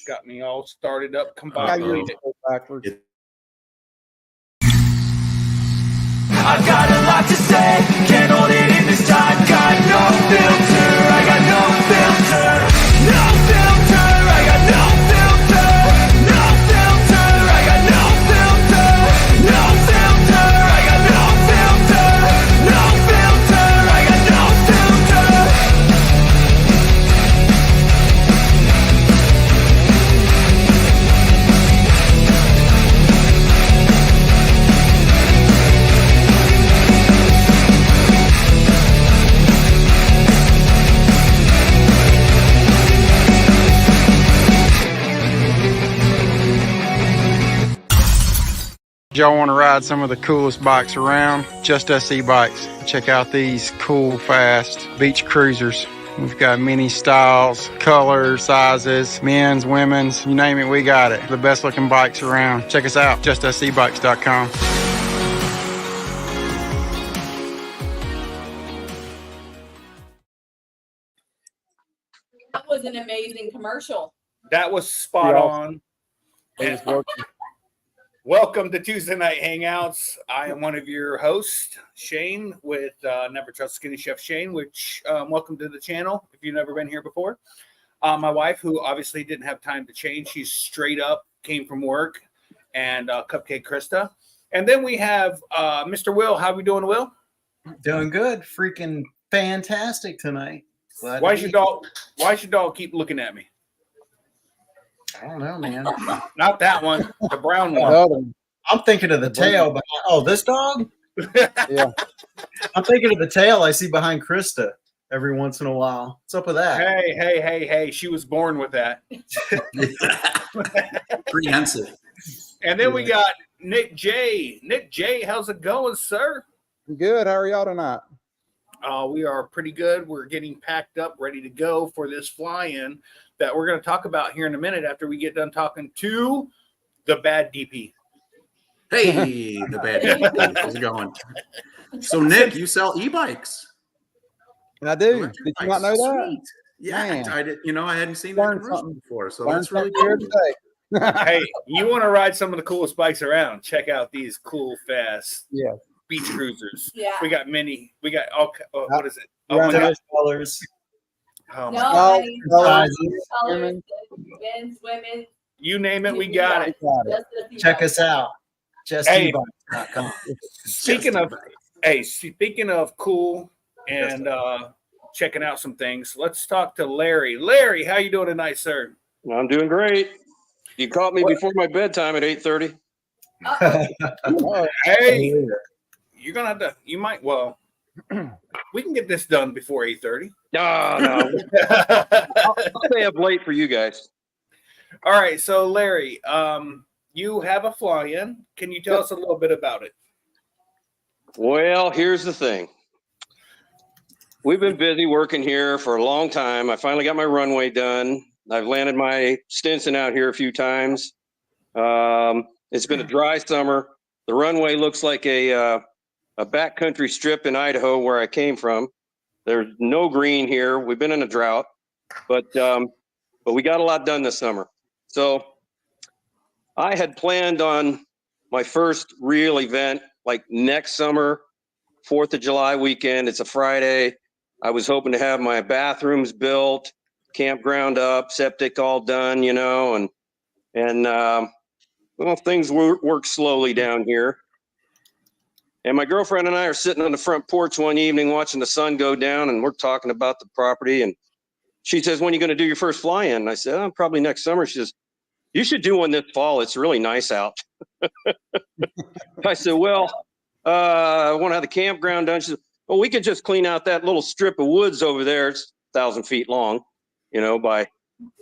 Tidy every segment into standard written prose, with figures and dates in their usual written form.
Got me all started up. Combined backwards. I've got a lot to say, can't hold it in this time. Got no filter, I got no filter. No filter, I got no filter. No filter, I got no filter. No filter, I got no filter. No filter, I got no filter. Y'all want to ride some of the coolest bikes around? Just Us e-bikes. Check out these cool, fast beach cruisers. We've got many styles, colors, sizes, men's, women's, you name it, we got it. The best looking bikes around. Check us out, justusebikes.com. That was an amazing commercial. That was spot on. Welcome to Tuesday Night Hangouts. I am one of your hosts, Shane, with Never Trust Skinny Chef Shane, which welcome to the channel if you've never been here before. My wife, who obviously didn't have time to change, she's straight up, came from work, and Cupcake Krista. And then we have Mr. Will. How are we doing, Will? Doing good. Freaking fantastic tonight. Why's your dog keep looking at me? I don't know, man. Not that one, the brown one. I'm thinking of the tail. This dog? Yeah. I'm thinking of the tail I see behind Krista every once in a while. What's up with that? Hey. She was born with that. Prehensive. And then we got Nick J. Nick J, how's it going, sir? Good. How are y'all tonight? We are pretty good. We're getting packed up, ready to go for this fly-in that we're going to talk about here in a minute after we get done talking to the bad DP. Hey, the bad DP. How's it going? So, Nick, you sell e-bikes. I do. Did you not know that? Sweet. Yeah, Man. I did. I hadn't seen that commercial before, so that's really cool. cool. Hey, you want to ride some of the coolest bikes around? Check out these cool, fast beach cruisers. Yeah. We got many. We got all. What is it? Colors. Oh, my No, God. colors, men's, women. You name it, we got it. Check us out. JustEbikes.com. Speaking of cool and checking out some things, let's talk to Larry. Larry, how you doing tonight, sir? I'm doing great. You caught me before my bedtime at 8:30. Hey, you're gonna have to. You might. Well, we can get this done before 8:30. No. I'll stay up late for you guys. All right. So, Larry, you have a fly-in. Can you tell us a little bit about it? Well, here's the thing. We've been busy working here for a long time. I finally got my runway done. I've landed my Stinson out here a few times. It's been a dry summer. The runway looks like a backcountry strip in Idaho where I came from. There's no green here. We've been in a drought, but we got a lot done this summer. So I had planned on my first real event like next summer, 4th of July weekend. It's a Friday. I was hoping to have my bathrooms built, campground up, septic all done, and things work slowly down here. And my girlfriend and I are sitting on the front porch one evening watching the sun go down, and we're talking about the property. And she says, "When are you going to do your first fly-in?" And I said, "Probably next summer." She says, "You should do one this fall. It's really nice out." I said, "Well, I want to have the campground done." She said, "Well, we could just clean out that little strip of woods over there. It's 1,000 feet long, by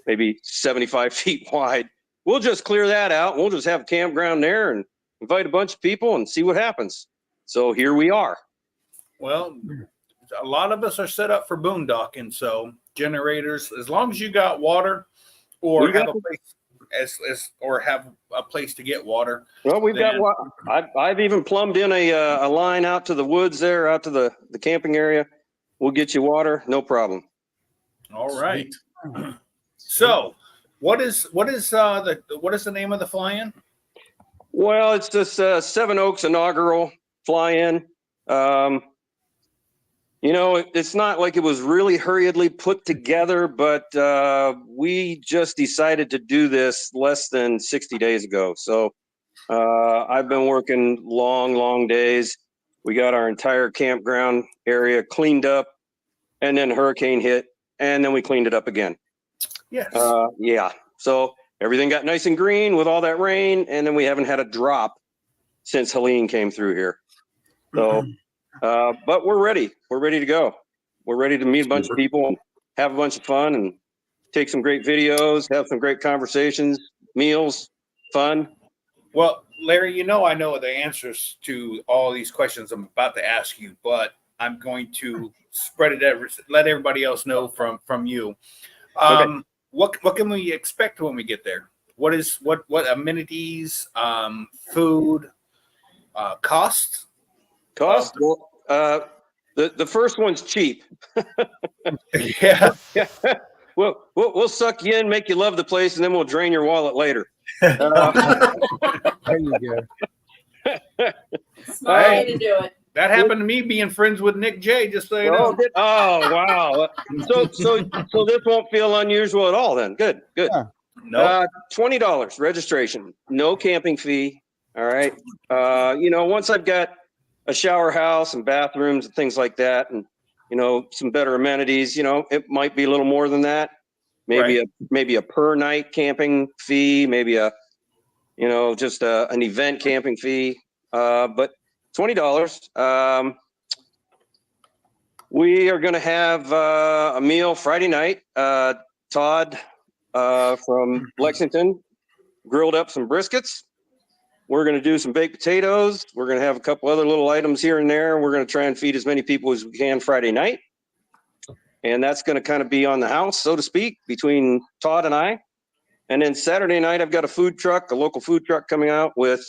maybe 75 feet wide. We'll just clear that out. We'll just have a campground there and invite a bunch of people and see what happens." So here we are. Well, a lot of us are set up for boondocking. So generators, as long as you got water or have a place have a place to get water. Well, we've got water. I've even plumbed in a line out to the woods there, out to the camping area. We'll get you water, no problem. All right. So What is the name of the fly-in? Well, it's this Seven Oaks Inaugural fly-in. It's not like it was really hurriedly put together, but we just decided to do this less than 60 days ago. So I've been working long days. We got our entire campground area cleaned up, and then hurricane hit, and then we cleaned it up again. Yes. Yeah. So everything got nice and green with all that rain, and then we haven't had a drop since Helene came through here. So, but we're ready. We're ready to go. We're ready to meet a bunch of people and have a bunch of fun and take some great videos, have some great conversations, meals, fun. Well, Larry, I know the answers to all these questions I'm about to ask you, but I'm going to spread it let everybody else know from you. Okay. What can we expect when we get there? What amenities, food, cost? Cost? Well, the first one's cheap. Yeah. We'll suck you in, make you love the place, and then we'll drain your wallet later. There you go. Smart way to do it. That happened to me being friends with Nick J. Just so you know. Oh, wow! So this won't feel unusual at all. Then good. Yeah. No. $20 registration, no camping fee. All right. Once I've got a shower house and bathrooms and things like that, and some better amenities, it might be a little more than that. Maybe a per night camping fee, maybe just an event camping fee. But $20. We are going to have a meal Friday night. Todd from Lexington grilled up some briskets. We're going to do some baked potatoes. We're going to have a couple other little items here and there. We're going to try and feed as many people as we can Friday night. And that's going to kind of be on the house, so to speak, between Todd and I. And then Saturday night, I've got a local food truck coming out with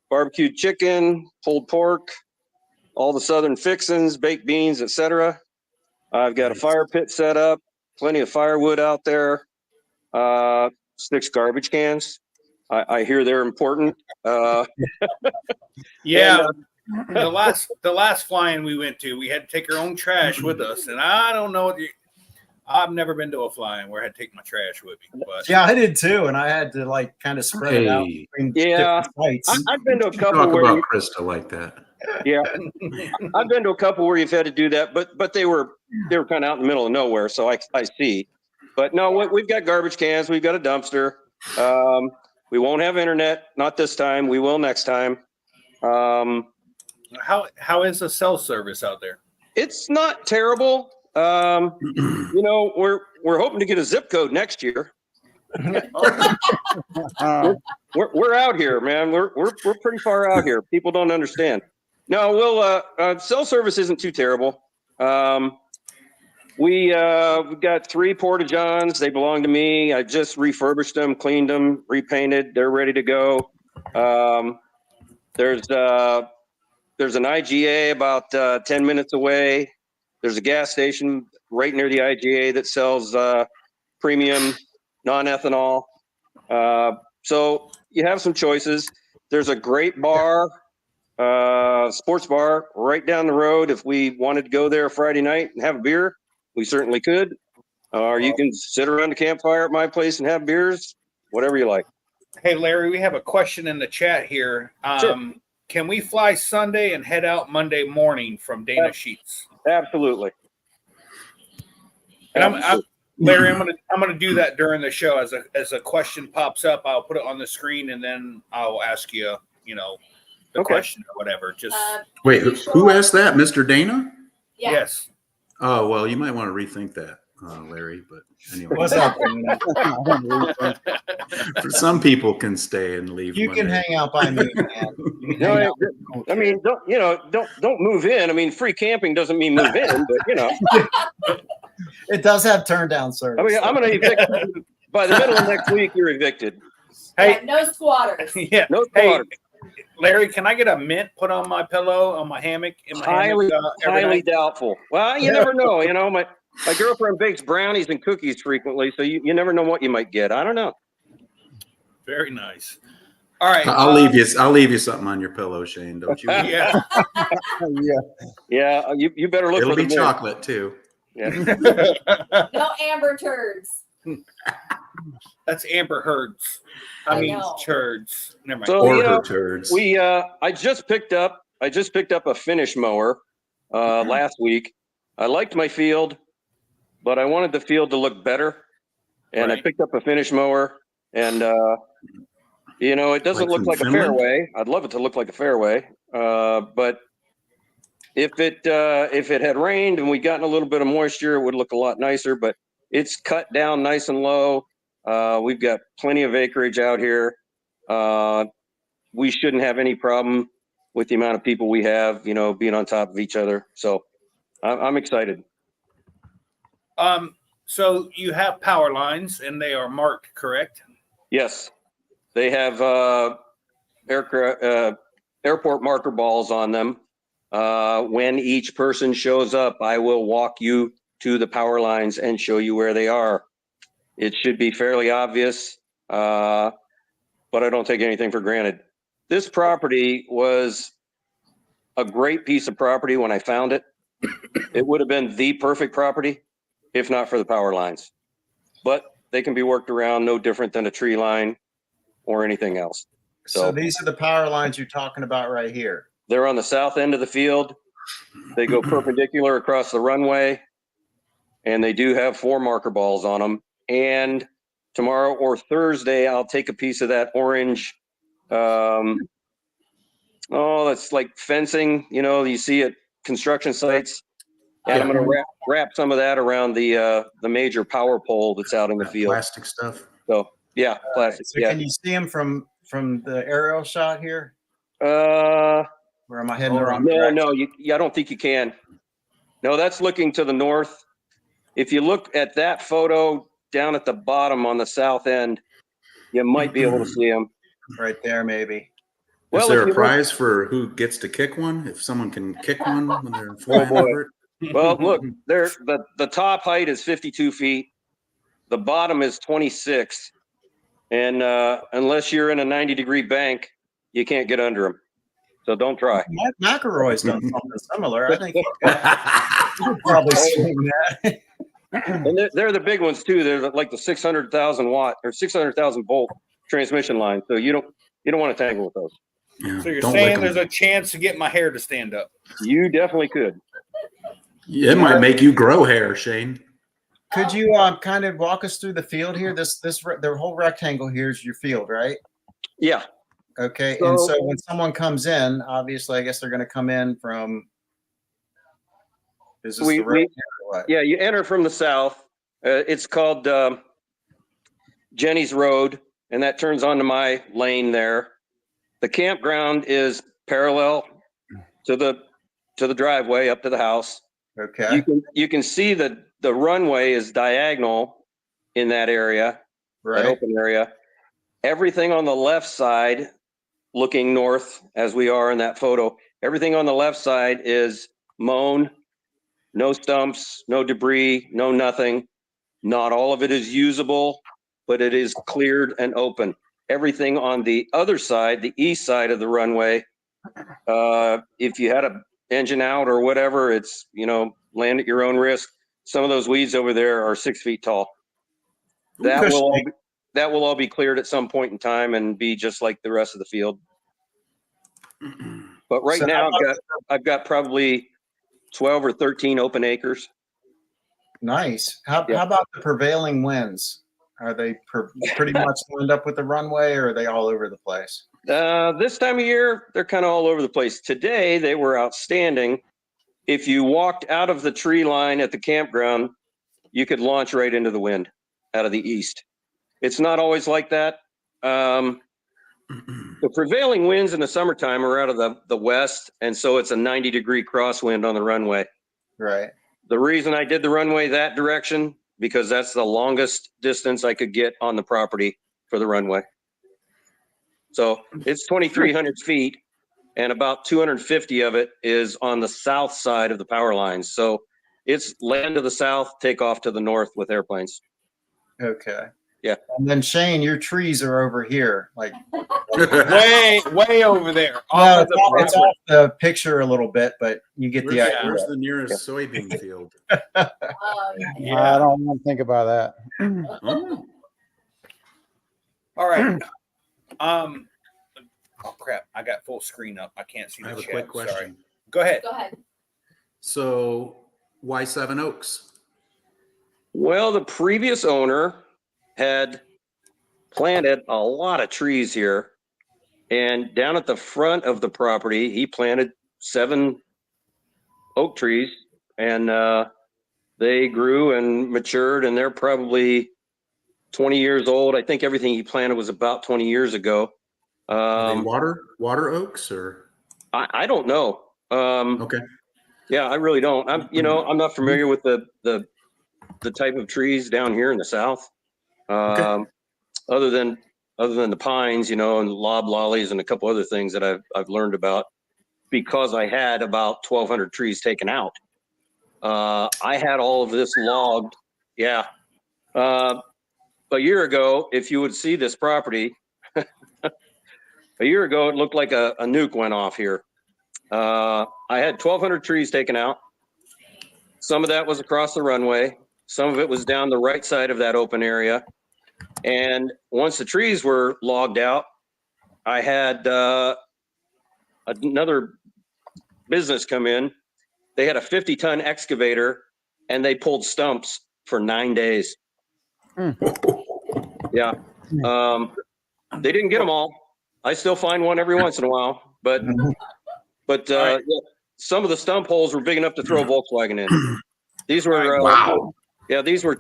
barbecued chicken, pulled pork, all the southern fixins, baked beans, etc. I've got a fire pit set up, plenty of firewood out there, 6 garbage cans. I hear they're important. Yeah. The last flying we went to, we had to take our own trash with us, and I don't know. I've never been to a flying where I had to take my trash with me. But Yeah, I did too, and I had to kind of spread it out between different sites. I've been to a couple Talk where about Krista like that. Yeah, I've been to a couple where you've had to do that, but they were kind of out in the middle of nowhere, so I see. But no, we've got garbage cans, we've got a dumpster. We won't have internet, not this time. We will next time. how is the cell service out there? It's not terrible. We're hoping to get a zip code next year. We're out here, man. We're pretty far out here. People don't understand. No, cell service isn't too terrible. We've got 3 Porta-Johns. They belong to me. I just refurbished them, cleaned them, repainted. They're ready to go. There's an IGA about 10 minutes away. There's a gas station right near the IGA that sells premium non-ethanol. So you have some choices. There's a great bar, sports bar right down the road. If we wanted to go there Friday night and have a beer, we certainly could. Or you can sit around the campfire at my place and have beers, whatever you like. Hey, Larry, we have a question in the chat here. Sure. Can we fly Sunday and head out Monday morning from Dana Sheets? Absolutely. And Larry, I'm gonna do that during the show. As a question pops up, I'll put it on the screen and then I'll ask you, the question or whatever. Just Wait, who asked that? Mr. Dana? Yeah. yes. Oh, well, you might want to rethink that, Larry. But anyway, What's up? for some people can stay and leave. You when can they- hang out by me, man. You can No, hang out. I mean, don't move in. I mean, free camping doesn't mean move in, but It does have turn down service. I mean, I'm going to evict you. By the middle of next week. You're evicted. Hey, No squatters. yeah. No Hey, squatter. Larry, can I get a mint put on my pillow on my hammock? In my Highly hammock, every highly night? doubtful. Well, you never know. My girlfriend bakes brownies and cookies frequently, so you never know what you might get. I don't know. Very nice. All right. I'll leave you. I'll leave you something on your pillow, Shane. Don't you? worry. Yeah. Yeah. Yeah, you better look It'll for the be mint. chocolate too. Yeah. No amber turds. That's Amber Heard's. I I mean, know. turds. Never mind. So Or you her know, turds. I just picked up a finish mower last week. I liked my field, but I wanted the field to look better, and I Right. picked up a finish mower, and it doesn't Like look from like a Finland? fairway. I'd love it to look like a fairway, but if it had rained and we gotten a little bit of moisture, it would look a lot nicer. But it's cut down nice and low. We've got plenty of acreage out here. We shouldn't have any problem with the amount of people we have, being on top of each other. So I'm excited. So you have power lines and they are marked, correct? Yes, they have airport marker balls on them. When each person shows up, I will walk you to the power lines and show you where they are. It should be fairly obvious, but I don't take anything for granted. This property was a great piece of property when I found it. It would have been the perfect property if not for the power lines. But they can be worked around, no different than a tree line or anything else. So these are the power lines you're talking about right here. They're on the south end of the field. They go perpendicular across the runway, and they do have 4 marker balls on them. And tomorrow or Thursday, I'll take a piece of that orange. That's like fencing, you see at construction sites. And I'm going to wrap some of that around the major power pole that's out in the That field. plastic stuff. So yeah, plastic. So Yeah. can you see them from the aerial shot here? Uh, Or am I heading the wrong no, direction? I don't think you can. No, that's looking to the north. If you look at that photo down at the bottom on the south end, you might be able to see them. Right there, maybe. Is Well, there if a you prize for who gets to kick one? If someone can kick one when they're flying boy. over it? Well, look, the top height is 52 feet. The bottom is 26. And unless you're in a 90-degree bank, you can't get under them. So don't try. McElroy's done something similar. I think he could probably swing that. And they're the big ones too. They're like the 600,000 watt or 600,000 volt transmission line. So you don't want to tangle with those. Yeah, So you're don't saying lick 'em. there's a chance to get my hair to stand up? You definitely could. It might make you grow hair, Shane. Could you kind of walk us through the field here? The whole rectangle here is your field, right? Yeah. Okay. So- And so when someone comes in, obviously, I guess they're going to come in from. Is this We- the road we- here or what? Yeah. You enter from the south. It's called Jenny's Road, and that turns onto my lane there. The campground is parallel to the driveway up to the house. Okay. You can see that the runway is diagonal in that area, that Right. open area. Everything on the left side, looking north as we are in that photo, everything on the left side is mown, no stumps, no debris, no nothing. Not all of it is usable, but it is cleared and open. Everything on the other side, the east side of the runway, if you had a engine out or whatever, it's, land at your own risk. Some of those weeds over there are 6 feet tall. That will all be cleared at some point in time and be just like the rest of the field. But right So now, how I've got probably 12 or 13 open acres. Nice. How Yeah. about the prevailing winds? Are they pretty much lined up with the runway, or are they all over the place? This time of year, they're kind of all over the place. Today, they were outstanding. If you walked out of the tree line at the campground, you could launch right into the wind out of the east. It's not always like that. The prevailing winds in the summertime are out of the west, and so it's a 90-degree crosswind on the runway. Right. The reason I did the runway that direction, because that's the longest distance I could get on the property for the runway. So it's 2,300 feet, and about 250 of it is on the south side of the power lines. So it's land to the south, take off to the north with airplanes. Okay. Yeah. And then Shane, your trees are over here. Like, way over there. well, Off of the it's off the picture a little bit, but you get the idea. Where's the nearest soybean field? Oh, yeah. I don't want to think about that. Oh, All right. Oh crap! I got full screen up. I can't see I the have a chat. quick question. Sorry. Go ahead. Go ahead. So why 7 Oaks? Well, the previous owner had planted a lot of trees here, and down at the front of the property, he planted 7 oak trees, and they grew and matured, and they're probably 20 years old. I think everything he planted was about 20 years ago. Are they water oaks or? I don't know. Okay. Yeah, I really don't. I'm not familiar with the type of trees down here in the South. Other than the pines, and loblollies and a couple other things that I've learned about because I had about 1,200 trees taken out. I had all of this logged. Yeah. A year ago, if you would see this property, a year ago, it looked like a nuke went off here. I had 1,200 trees taken out. Some of that was across the runway. Some of it was down the right side of that open area. And once the trees were logged out, I had another business come in. They had a 50-ton excavator, and they pulled stumps for 9 days. Yeah. They didn't get them all. I still find one every once in a while, but yeah, some of the stump holes were big enough to throw a Volkswagen in. These were these were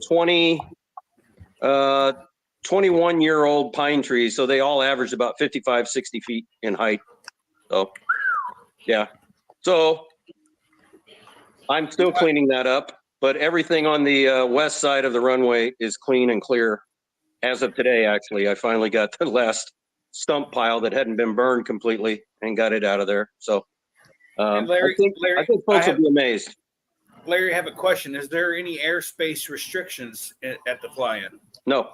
21-year-old pine trees, so they all averaged about 55, 60 feet in height. So yeah. So I'm still cleaning that up, but everything on the west side of the runway is clean and clear. As of today, actually, I finally got the last stump pile that hadn't been burned completely and got it out of there. So And Larry, I think folks will be amazed. Larry, I have a question. Is there any airspace restrictions at the fly-in? No.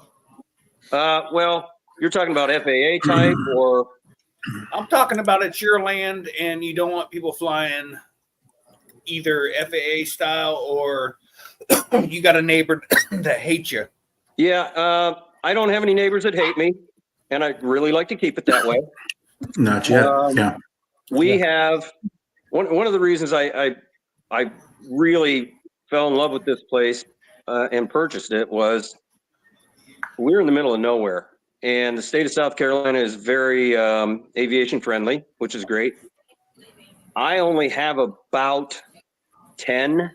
Well, you're talking about FAA type or? I'm talking about it's your land and you don't want people flying either FAA style or you got a neighbor that hates you. Yeah, I don't have any neighbors that hate me, and I really like to keep it that way. Not yet. Yeah. We have one of the reasons I really fell in love with this place and purchased it was we're in the middle of nowhere, and the state of South Carolina is very aviation friendly, which is great. I only have about 10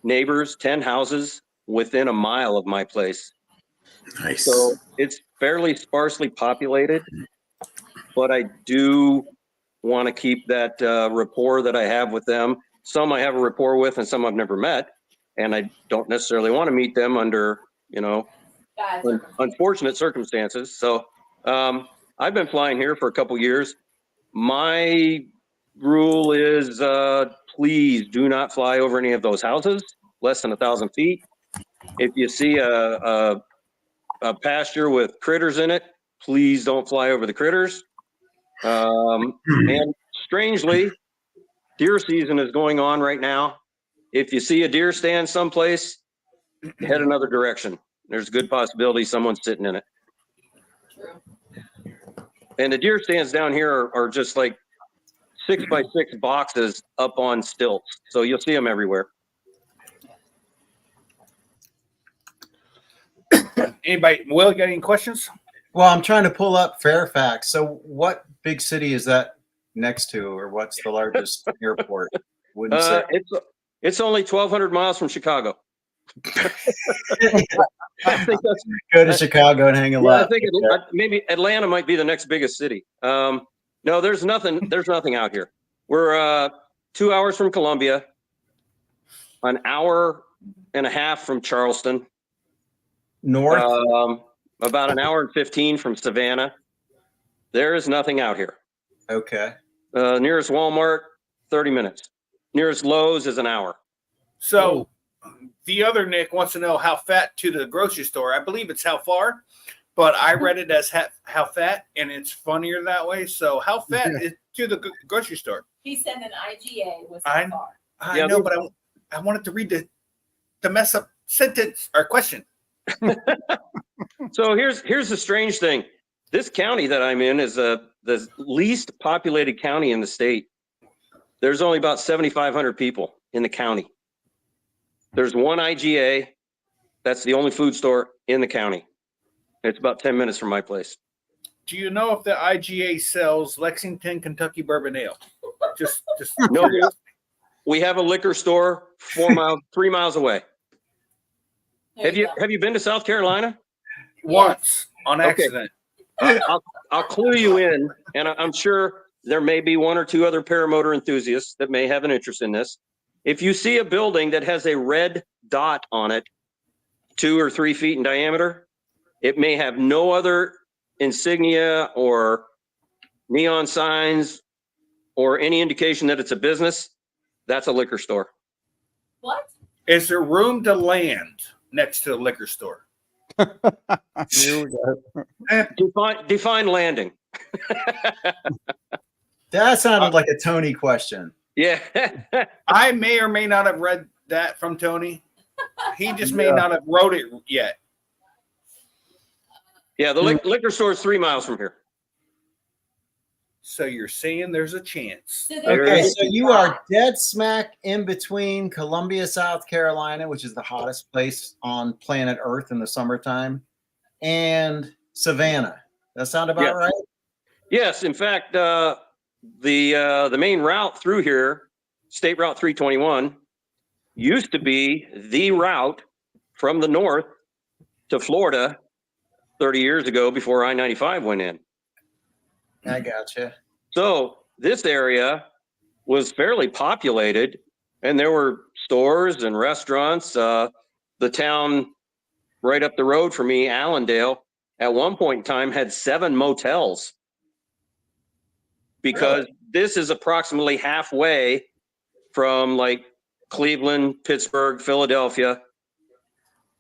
neighbors, 10 houses within a mile of my place. Nice. So it's fairly sparsely populated, but I do want to keep that rapport that I have with them. Some I have a rapport with and some I've never met, and I don't necessarily want to meet them under, unfortunate circumstances. So I've been flying here for a couple years. My rule is please do not fly over any of those houses less than 1,000 feet. If you see a pasture with critters in it, please don't fly over the critters. And strangely, deer season is going on right now. If you see a deer stand someplace, head another direction. There's a good possibility someone's sitting in it. True. And the deer stands down here are just like 6x6 boxes up on stilts. So you'll see them everywhere. Anybody, Will, you got any questions? Well, I'm trying to pull up Fairfax. So what big city is that next to, or what's the largest airport? Wouldn't say. It's only 1,200 miles from Chicago. I think that's Go to Chicago and hang a yeah, left. I think maybe Atlanta might be the next biggest city. No, there's nothing out here. We're 2 hours from Columbia, an hour and a half from Charleston, North. about an hour and 15 from Savannah. There is nothing out here. Okay. Nearest Walmart, 30 minutes. Nearest Lowe's is an hour. So the other Nick wants to know how fat to the grocery store. I believe it's how far, but I read it as how fat, and it's funnier that way. So how fat is to the grocery store? He said an IGA was I- how far. I Yeah, know, but I wanted to read the mess up sentence or question. So here's the strange thing. This county that I'm in is the least populated county in the state. There's only about 7,500 people in the county. There's one IGA. That's the only food store in the county. It's about 10 minutes from my place. Do you know if the IGA sells Lexington, Kentucky bourbon ale? Just No, we have a liquor store 3 miles away. There Have you you been to South Carolina? once on Okay. accident. I'll clue you in, and I'm sure there may be one or two other paramotor enthusiasts that may have an interest in this. If you see a building that has a red dot on it, 2 or 3 feet in diameter, it may have no other insignia or neon signs or any indication that it's a business. That's a liquor store. What? Is there room to land next to the liquor store? Here we go. Define landing. That sounded like a Tony question. Yeah. I may or may not have read that from Tony. He just may not have wrote it yet. Yeah, the liquor store is 3 miles from here. So you're saying there's a chance. So there Okay, is so you are dead smack in between Columbia, South Carolina, which is the hottest place on planet Earth in the summertime, and Savannah. That sound about Yeah. right? Yes, in fact, the main route through here, State Route 321, used to be the route from the north to Florida 30 years ago before I-95 went in. I gotcha. So this area was fairly populated, and there were stores and restaurants. The town right up the road from me, Allendale, at one point in time had 7 motels because this is approximately halfway from like Cleveland, Pittsburgh, Philadelphia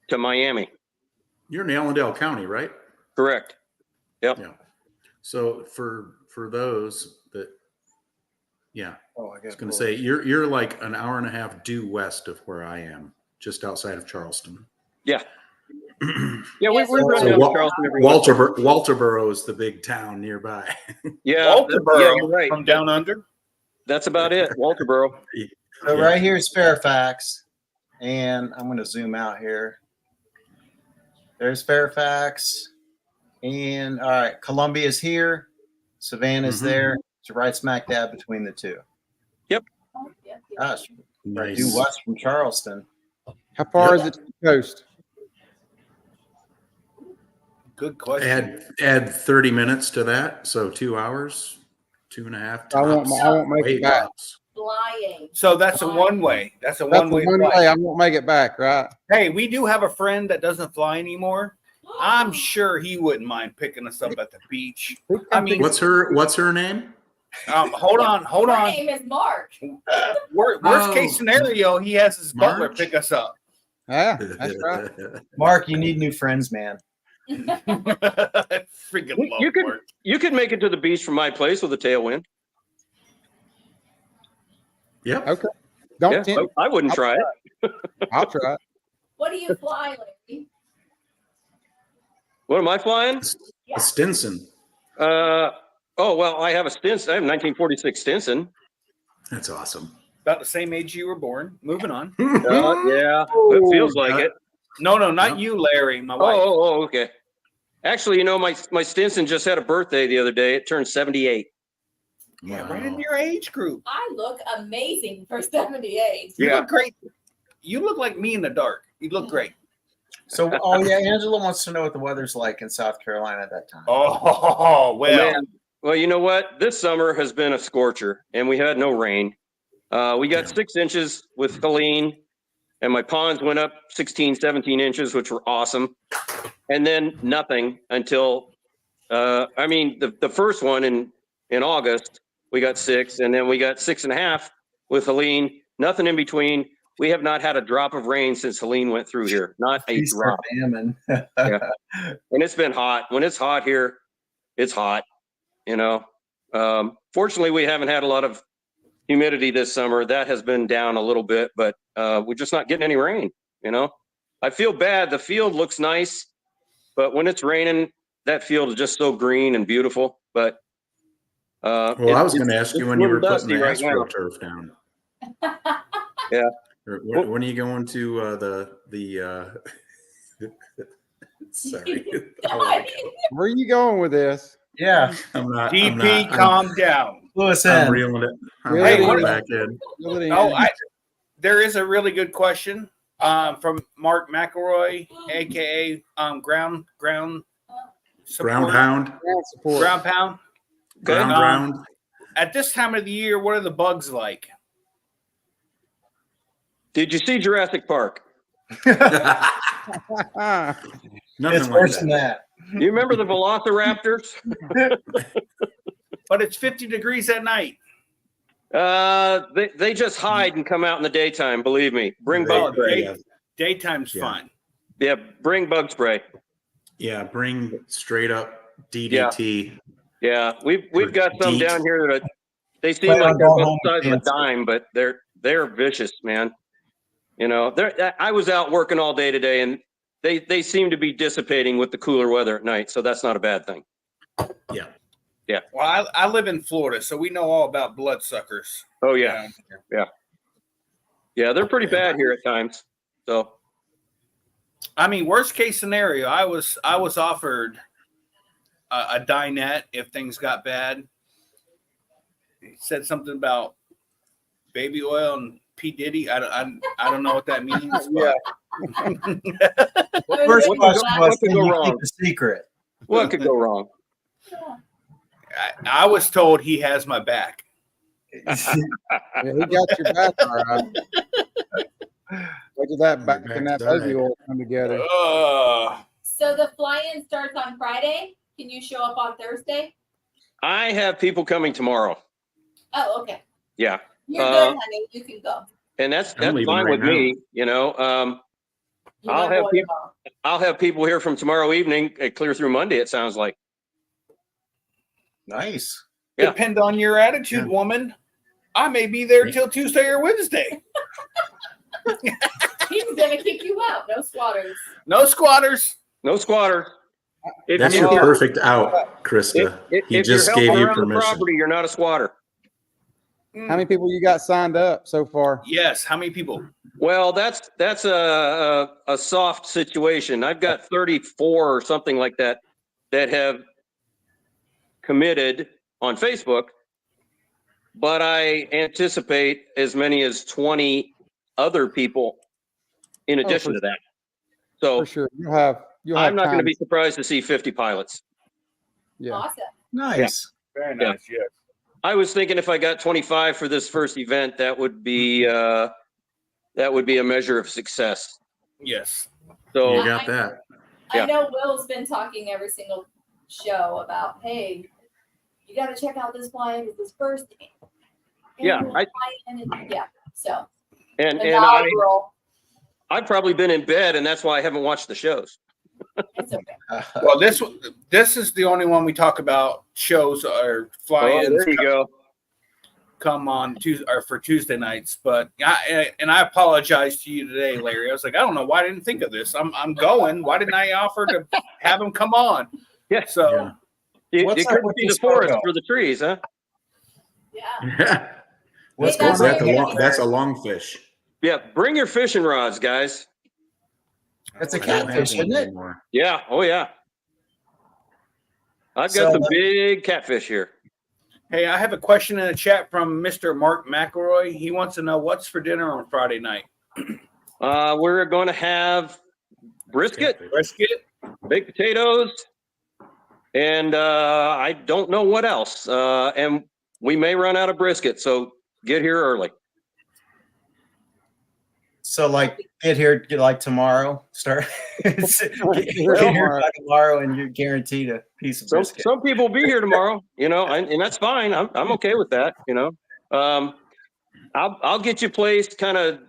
to Miami. You're in Allendale County, right? Correct. Yep. Yeah. So for those that, yeah, Oh, I I was going to say you're like an hour and a half due west of where I am, just outside of Charleston. Yeah. Yeah, Yes, we run So down to Charleston every once in a while. Walterboro is the big town nearby. Yeah, Walterboro yeah, you're right. from down under. That's about it. Walterboro. So Yeah. right here is Fairfax, and I'm going to zoom out here. There's Fairfax, and all right, Columbia's here, Savannah's Mhm. there. It's right smack dab between the two. Yeah. Gosh, right Nice. due west from Charleston. How far is it to the coast? Good question. Add 30 minutes to that, so 2 hours, 2.5. I won't make Way it back. tops. Flying. So that's a one way. That's a That's one way the one flight. way I won't make it back, right? Hey, we do have a friend that doesn't fly anymore. I'm sure he wouldn't mind picking us up at the beach. I mean, What's her name? hold on. Her name is Mark. Worst case scenario, he has his butler March? pick us up. Yeah, that's right. Mark, you need new friends, man. Freaking love You could Mark. you could make it to the beach from my place with a tailwind. Yep. Okay. Don't Yeah, tempt me. I wouldn't try it. I'll try it. What do you fly, Larry? What am I flying? A Stinson. Oh well, I have a Stinson. I have a 1946 Stinson. That's awesome. About the same age you were born. Moving on. Yeah, it feels like it. No, not No. you, Larry. My wife. Okay. Actually, my Stinson just had a birthday the other day. It turned 78. Yeah, right in your age group. I look amazing for 78. You Yeah. look great. You look like me in the dark. You look great. So, oh yeah, Angela wants to know what the weather's like in South Carolina at that time. Oh, well. Man. Well, you know what? This summer has been a scorcher, and we had no rain. We got 6 inches with Helene, and my ponds went up 16, 17 inches, which were awesome. And then nothing until, the first one in August, we got 6, and then we got 6.5 with Helene, nothing in between. we have not had a drop of rain since Helene went through here. Not a Feast or drop. famine. And it's been hot. When it's hot here, it's hot, you know. Fortunately, we haven't had a lot of humidity this summer. That has been down a little bit, but we're just not getting any rain, you know. I feel bad. The field looks nice, but when it's raining, that field is just so green and beautiful. But Well, I was going to ask you when you were putting the right now. AstroTurf down. Yeah. Or when are you going to the sorry. Where are you going with this? Yeah. DP, calm down. Lewis I'm in. reeling it. I'm Hey, reeling what- it back in. Fill it in. Oh, there is a really good question from Mark McElroy, aka ground support, Ground hound. Ground support. ground pound. Ground Um, round. At this time of the year, what are the bugs like? Did you see Jurassic Park? Ah, Nothing It's like worse than that. that. You remember the Velociraptors? But it's 50 degrees at night. They just hide and come out in the daytime. Believe me. Bring They- bug spray. yeah. Daytime's Yeah. fun. Yeah, bring bug spray. Yeah, bring straight up DDT. Yeah, we've got some Deet. down here that they seem Plan like on they're going about home the with size of a cancer. dime, but they're vicious, man. You know, I was out working all day today, and they seem to be dissipating with the cooler weather at night, so that's not a bad thing. Yeah. Well, I live in Florida, so we know all about bloodsuckers. Oh yeah, yeah, they're pretty bad here at times. So I mean, worst case scenario, I was offered a dinette if things got bad. He said something about baby oil and P Diddy. I don't know what that means. But First What question could was, go can you wrong? keep a secret? what could go wrong? I was told he has my back. yeah, he got your back, all right. Look at that back and that back's baby died. oil come together. So the fly-in starts on Friday. Can you show up on Thursday? I have people coming tomorrow. Oh, okay. Yeah, You're good, honey. You can go. and that's leaving fine right with now. me. You know, You I'll wanna have go people- tomorrow. I'll have people here from tomorrow evening, clear through Monday. It sounds like. Nice. Yeah. Depend on your attitude, woman. I may be there till Tuesday or Wednesday. He's gonna kick you out. No squatters. No squatters. No squatter. If That's you're- your perfect out, Krista. He if just you're gave helping you around the permission. property, you're not a squatter. How many people you got signed up so far? Yes. How many people? Well, that's a soft situation. I've got 34 or something like that have committed on Facebook, but I anticipate as many as 20 other people in addition for- to that. So For sure. You'll have I'm not going to time. be surprised to see 50 pilots. Yeah. Awesome. Nice. Very Yeah. nice. Yes. I was thinking if I got 25 for this first event, that would be a measure of success. Yes. So You got that. Yeah. I know Will's been talking every single show about, hey, you got to check out this fly-in with this first. Yeah, annual I- fly-in and- yeah. So and inaugural. I've probably been in bed, and that's why I haven't watched the shows. It's okay. Well, this is the only one we talk about shows or Oh, fly-ins there you go. come on Tuesday or for Tuesday nights. But I apologize to you today, Larry. I was like, I don't know why I didn't think of this. I'm going. Why didn't I offer to have him come on? Yeah. So Yeah. You What's up couldn't with see the this forest photo? for the trees, huh? Yeah. What's Hey, going that's on? That's a long fish. Yeah. Bring your fishing rods, guys. That's a I don't have catfish, one isn't it? anymore. Yeah. Oh, yeah. I've So, got some big catfish here. hey, I have a question in the chat from Mr. Mark McElroy. He wants to know what's for dinner on Friday night. We're going to have brisket, Catfish. Brisket. baked potatoes, and I don't know what else. And we may run out of brisket, so get here early. So, like, get here like tomorrow. Start. get here by tomorrow, and you're guaranteed a piece of So brisket. some people will be here tomorrow, you know, and that's fine. I'm okay with that, you know. I'll get you placed kind of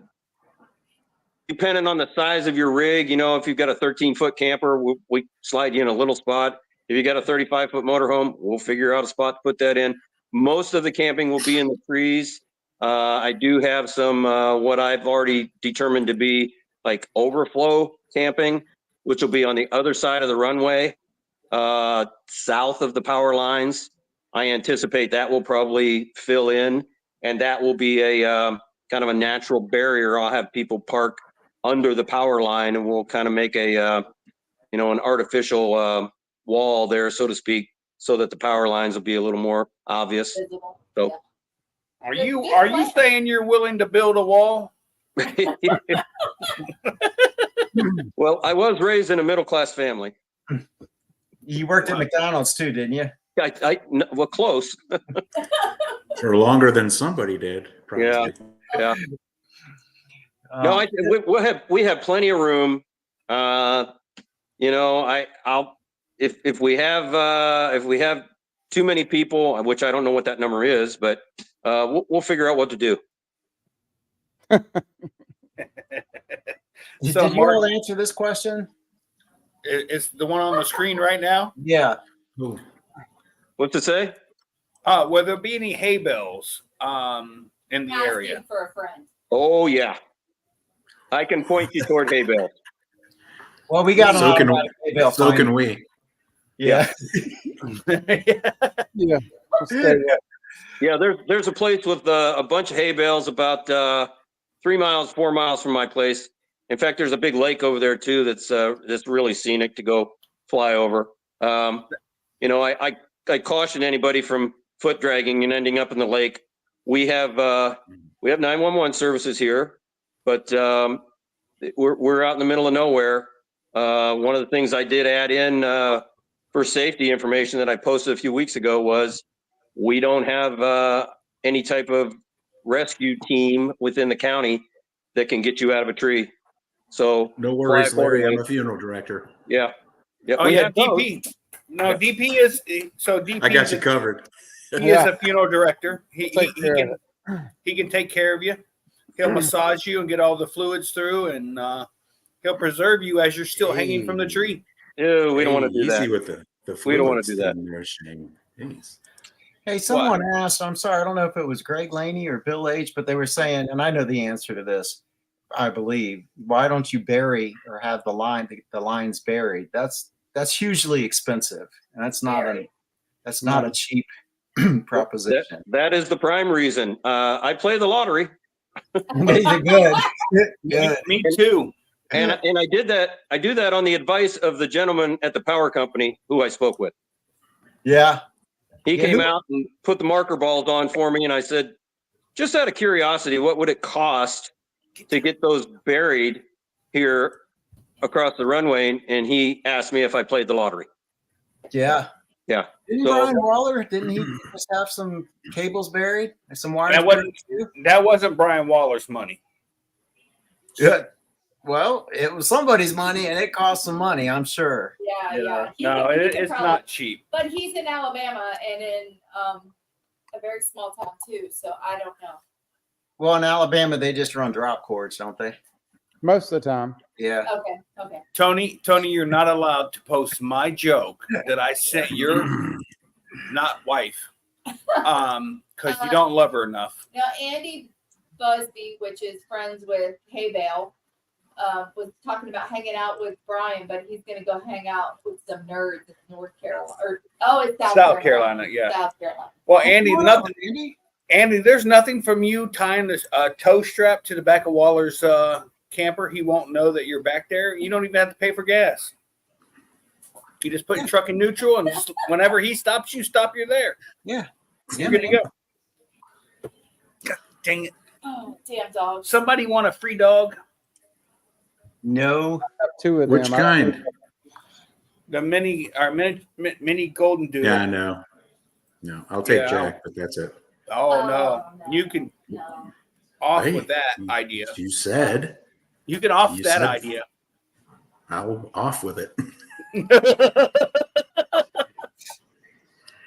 depending on the size of your rig, you know, if you've got a 13-foot camper, we slide you in a little spot. If you got a 35-foot motorhome, we'll figure out a spot to put that in. Most of the camping will be in the trees. I do have some what I've already determined to be like overflow camping, which will be on the other side of the runway, south of the power lines. I anticipate that will probably fill in, and that will be a kind of a natural barrier. I'll have people park under the power line, and we'll kind of make a you know, an artificial wall there, so to speak, so that the power lines will be a little more obvious. Visible. So- Yeah. Are you saying you're willing to build a wall? Well, I was raised in a middle-class family. You worked at McDonald's too, didn't you? Well, close. For longer than somebody did. Yeah. Yeah. No, we have plenty of room. You know, I'll if we have too many people, which I don't know what that number is, but we'll figure out what to do. Did So, you Mark, all answer this question? it's the one on the screen right now. Yeah. Ooh. What's it say? Will there be any hay bales in the Asking area? for a friend. Oh yeah, I can point you toward hay bale. Well, we got an So can automatic hay bale So finder. can we. Yeah. Yeah. Just stay there. Yeah, there's a place with a bunch of hay bales about 4 miles from my place. In fact, there's a big lake over there too that's really scenic to go fly over. You know, I caution anybody from foot dragging and ending up in the lake. We have 911 services here, but we're out in the middle of nowhere. One of the things I did add in for safety information that I posted a few weeks ago was we don't have any type of rescue team within the county that can get you out of a tree. So No worries, Larry. I'm accordingly. a funeral director. Yeah. Yeah. Oh we yeah, have those. DP. No, DP is so DP. I got is you covered. He is a funeral director. He Take care of can take care of you. He'll massage you and get all the fluids through, and he'll preserve you as you're still hanging from the tree. Ew, we don't want to do Easy that. with the We don't wanna fluids do that. in there, Shane. Jeez. Hey, someone asked, I'm sorry, I don't know if it was Greg Laney or Bill H, but they were saying, and I know the answer to this, I believe, why don't you bury or have the lines buried? That's hugely expensive. And that's not a cheap proposition. That is the prime reason. I play the lottery. Good. Good. Me too. And I did that. I do that on the advice of the gentleman at the power company who I spoke with. Yeah. He Yeah, came who- out and put the marker balls on for me, and I said, just out of curiosity, what would it cost to get those buried here across the runway? And he asked me if I played the lottery. Yeah. Yeah. Didn't So- Brian Waller, didn't he just have some cables buried? Some wires That wasn't buried too? that wasn't Brian Waller's money. Yeah. Well, it was somebody's money and it cost some money, I'm sure. Yeah. He No, could it's probably- not cheap. But he's in Alabama and in a very small town too, so I don't know. Well, in Alabama, they just run drop cords, don't they? Most of the time. Yeah. Okay. Tony, you're not allowed to post my joke that I sent your not wife. Because you don't love her enough. Now, Andy Busby, which is friends with Hay Bale, was talking about hanging out with Brian, but he's going to go hang out with some nerds in North Carolina. It's South Carolina, yeah. South Carolina. Well, Andy, nothing. Andy? Andy, there's nothing from you tying this toe strap to the back of Waller's camper. He won't know that you're back there. You don't even have to pay for gas. You just put your truck in neutral, and just whenever he stops, you stop. You're there. Yeah. You're good to go. God dang it! Oh, damn dog. Somebody want a free dog? No. Two of them. Which kind? The mini golden doodle. Yeah, I know. No, I'll take Yeah. Jack, but that's it. Oh no, no. you can No. off Hey, with that idea. You said You can off you that said- idea. I'll off with it.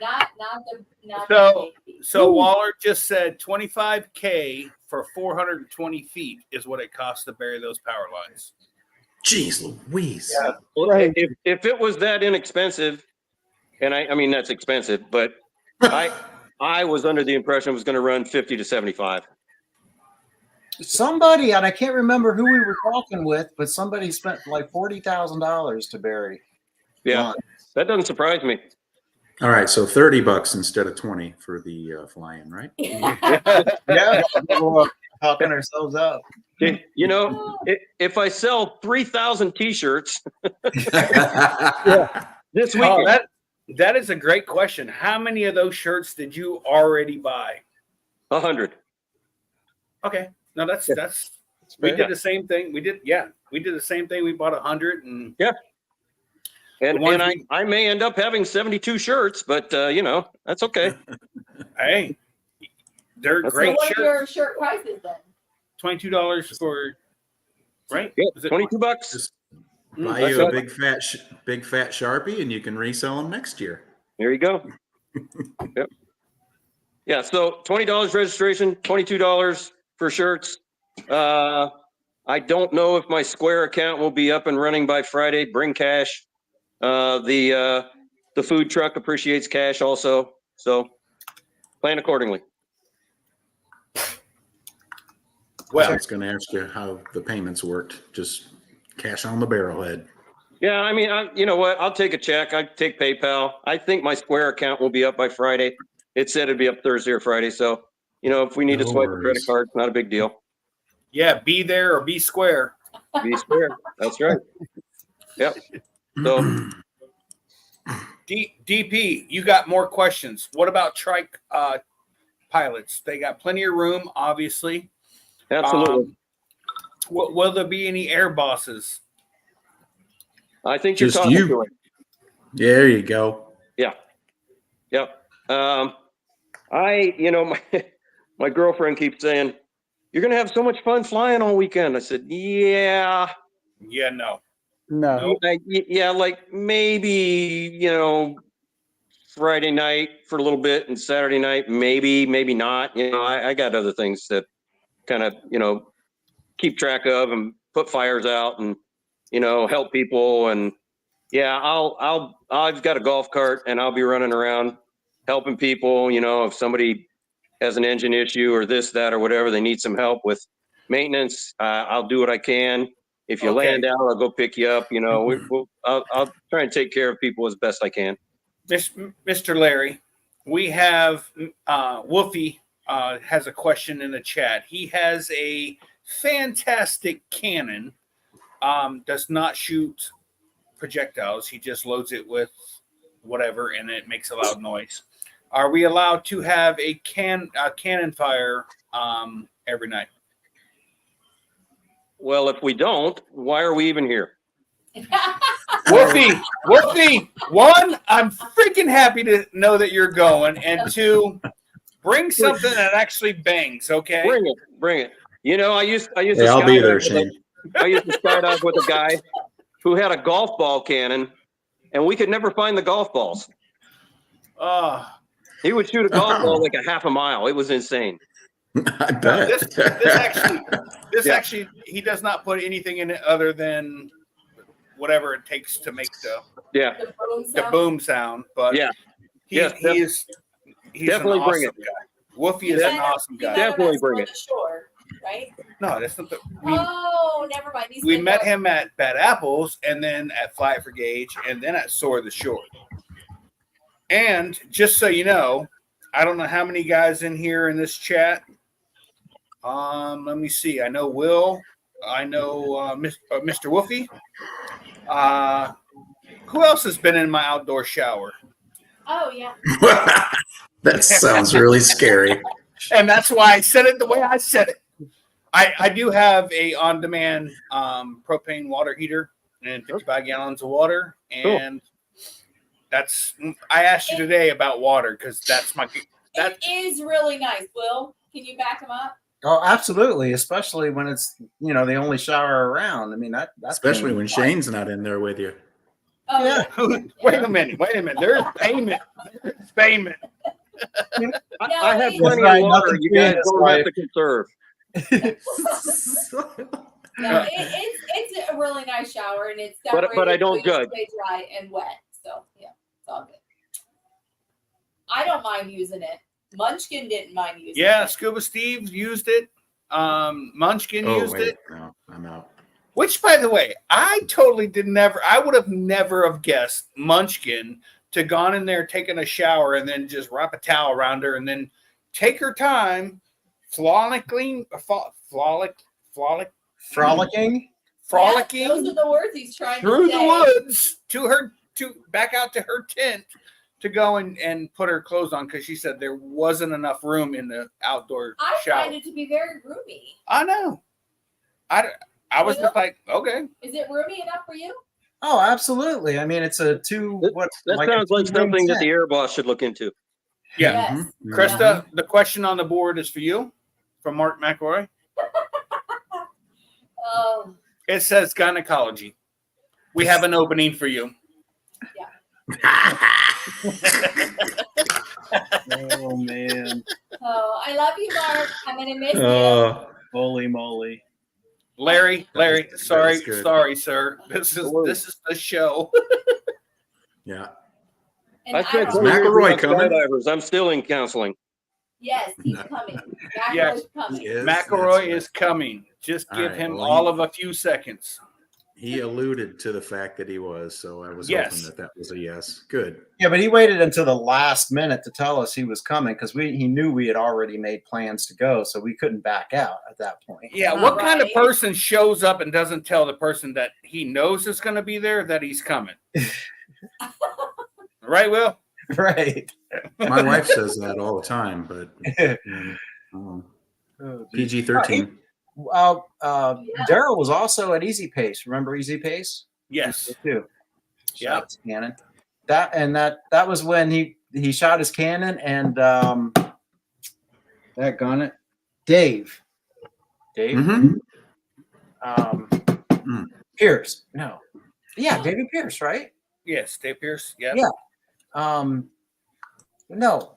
Not the So- baby. So Waller just said $25K for 420 feet is what it costs to bury those power lines. Jeez Louise. Yeah. Well, Right. if it was that inexpensive, and I mean that's expensive, but I was under the impression it was going to run 50 to 75. Somebody, and I can't remember who we were talking with, but somebody spent like $40,000 to bury. Yeah, lines. that doesn't surprise me. All right, so $30 instead of 20 for the fly-in, right? Yeah, we're talking ourselves up. You know, if I sell 3,000 T-shirts this Oh, weekend, that is a great question. How many of those shirts did you already buy? 100. Okay. No, that's we did the same thing. We did the same thing. We bought 100 and And ones I may end up having 72 shirts, but you know, that's okay. hey, they're That's great What are your shirts. shirt prices then? $22 for right? Yeah, Was it 22 bucks. Just Mm, buy that's you a what- big fat Sharpie and you can resell them next year. There you go. Yep. Yeah, so $20 registration, $22 for shirts. I don't know if my Square account will be up and running by Friday. Bring cash. The food truck appreciates cash also, so plan accordingly. Well, I was going to ask you how the payments worked. Just cash on the barrelhead. Yeah, I mean, you know what? I'll take a check. I take PayPal. I think my Square account will be up by Friday. It said it'd be up Thursday or Friday. So, you know, if we need to No swipe a credit worries. card, not a big deal. yeah, be there or be square. Be Square. That's right. Yep. So, DP, you got more questions. What about trike pilots? They got plenty of room, obviously. absolutely. Will there be any air bosses? I think you're Just talking you. to it. There you go. Yeah. Yep. You know, my girlfriend keeps saying, "You're going to have so much fun flying all weekend." I said, "Yeah." Yeah, no. No. Yeah, like maybe, you know, Friday night for a little bit and Saturday night, maybe not. You know, I got other things that kind of, you know, keep track of and put fires out and, you know, help people. And yeah, I've got a golf cart and I'll be running around helping people. You know, if somebody has an engine issue or this, that, or whatever, they need some help with maintenance, I'll do what I can. If you Okay. land out, I'll go pick you up. You know, I'll try and take care of people as best I can. Mr. Larry, we have Wolfie has a question in the chat. He has a fantastic cannon, does not shoot projectiles. He just loads it with whatever and it makes a loud noise. Are we allowed to have a cannon fire every night? Well, if we don't, why are we even here? Wolfie, one, I'm freaking happy to know that you're going, and two, bring something that actually bangs, okay? Bring it. You know, I used to Hey, I'll be skydive there, with Shane. I used to skydive with a guy who had a golf ball cannon, and we could never find the golf balls. He would shoot a golf ball like a half a mile. It was insane. I bet. This actually, he does not put anything in it other than whatever it takes to make the boom sound. But Yeah. he's Definitely an bring awesome guy. Wolfie is an awesome guy. Definitely bring it. The shore, right? No, that's not the. Never mind. These We things met are- him at Bad Apples, and then at Fly for Gauge, and then at Soar the Shore. And just so you know, I don't know how many guys in here in this chat. Let me see. I know Will. I know Mr. Wolfie. Who else has been in my outdoor shower? Oh yeah. That sounds really scary. And that's why I said it the way I said it. I do have a on-demand propane water heater and 55 gallons of water, and that's. I asked you today about water because that's my. It is really nice. Will, can you back him up? Oh, absolutely. Especially when it's, you know, the only shower around. I mean, that's Especially when Shane's not in there with you. Oh Yeah. Wait a minute. There's payment. I have No, plenty right, of water. nothing You free in guys this don't life. have to conserve. No, it's a really nice shower, and it's But separated I don't so you judge. stay dry and wet. So yeah, it's all good. I don't mind using it. Munchkin didn't mind using Yeah, it. Scuba Steve used it. Munchkin Oh used wait, it. no, I'm out. Which, by the way, I totally I would have never have guessed Munchkin to gone in there, taking a shower, and then just wrap a towel around her, and then take her time, frolicking, Frolicking. frolicking Yeah, those are the words he's trying through to the say. woods to back out to her tent to go and put her clothes on because she said there wasn't enough room in the outdoor I shower. find it to be very roomy. I know. I was just like, okay. Is it roomy enough for you? Oh, absolutely. I mean, it's a two. What That like a sounds like two-room something that tent. the air boss should look into. Yeah. Yes. Mhm. Krista, the question on the board is for you from Mark McElroy. Oh, It says gynecology. We have an opening for you. Oh man, oh, I love you, Mark. I'm gonna miss you. holy moly! Larry, sorry, good. sorry, sir. This is the show. Yeah. And I spent don't- 20 years McElroy around coming? skydivers. I'm still in counseling. Yes, he's coming. Yes, McElroy's coming. Yes, McElroy that's is coming. Just give All right, him well, all of a few seconds. He alluded to the fact that he was, so I was Yes. hoping that was a yes. Good. Yeah, but he waited until the last minute to tell us he was coming because he knew we had already made plans to go, so we couldn't back out at that point. Yeah, what kind of Right. person shows up and doesn't tell the person that he knows is going to be there that he's coming? Right, Will? Right. My wife says that all the time, but PG-13. Daryl was also at Easy Pace. Remember Easy Pace? Yes. Too. Yeah. Shot his cannon. That was when he shot his cannon and that gun it. Dave. Mhm. Pierce. No. Yeah, David Pierce, right? Yes, Dave Pierce. Yeah. Yeah. No.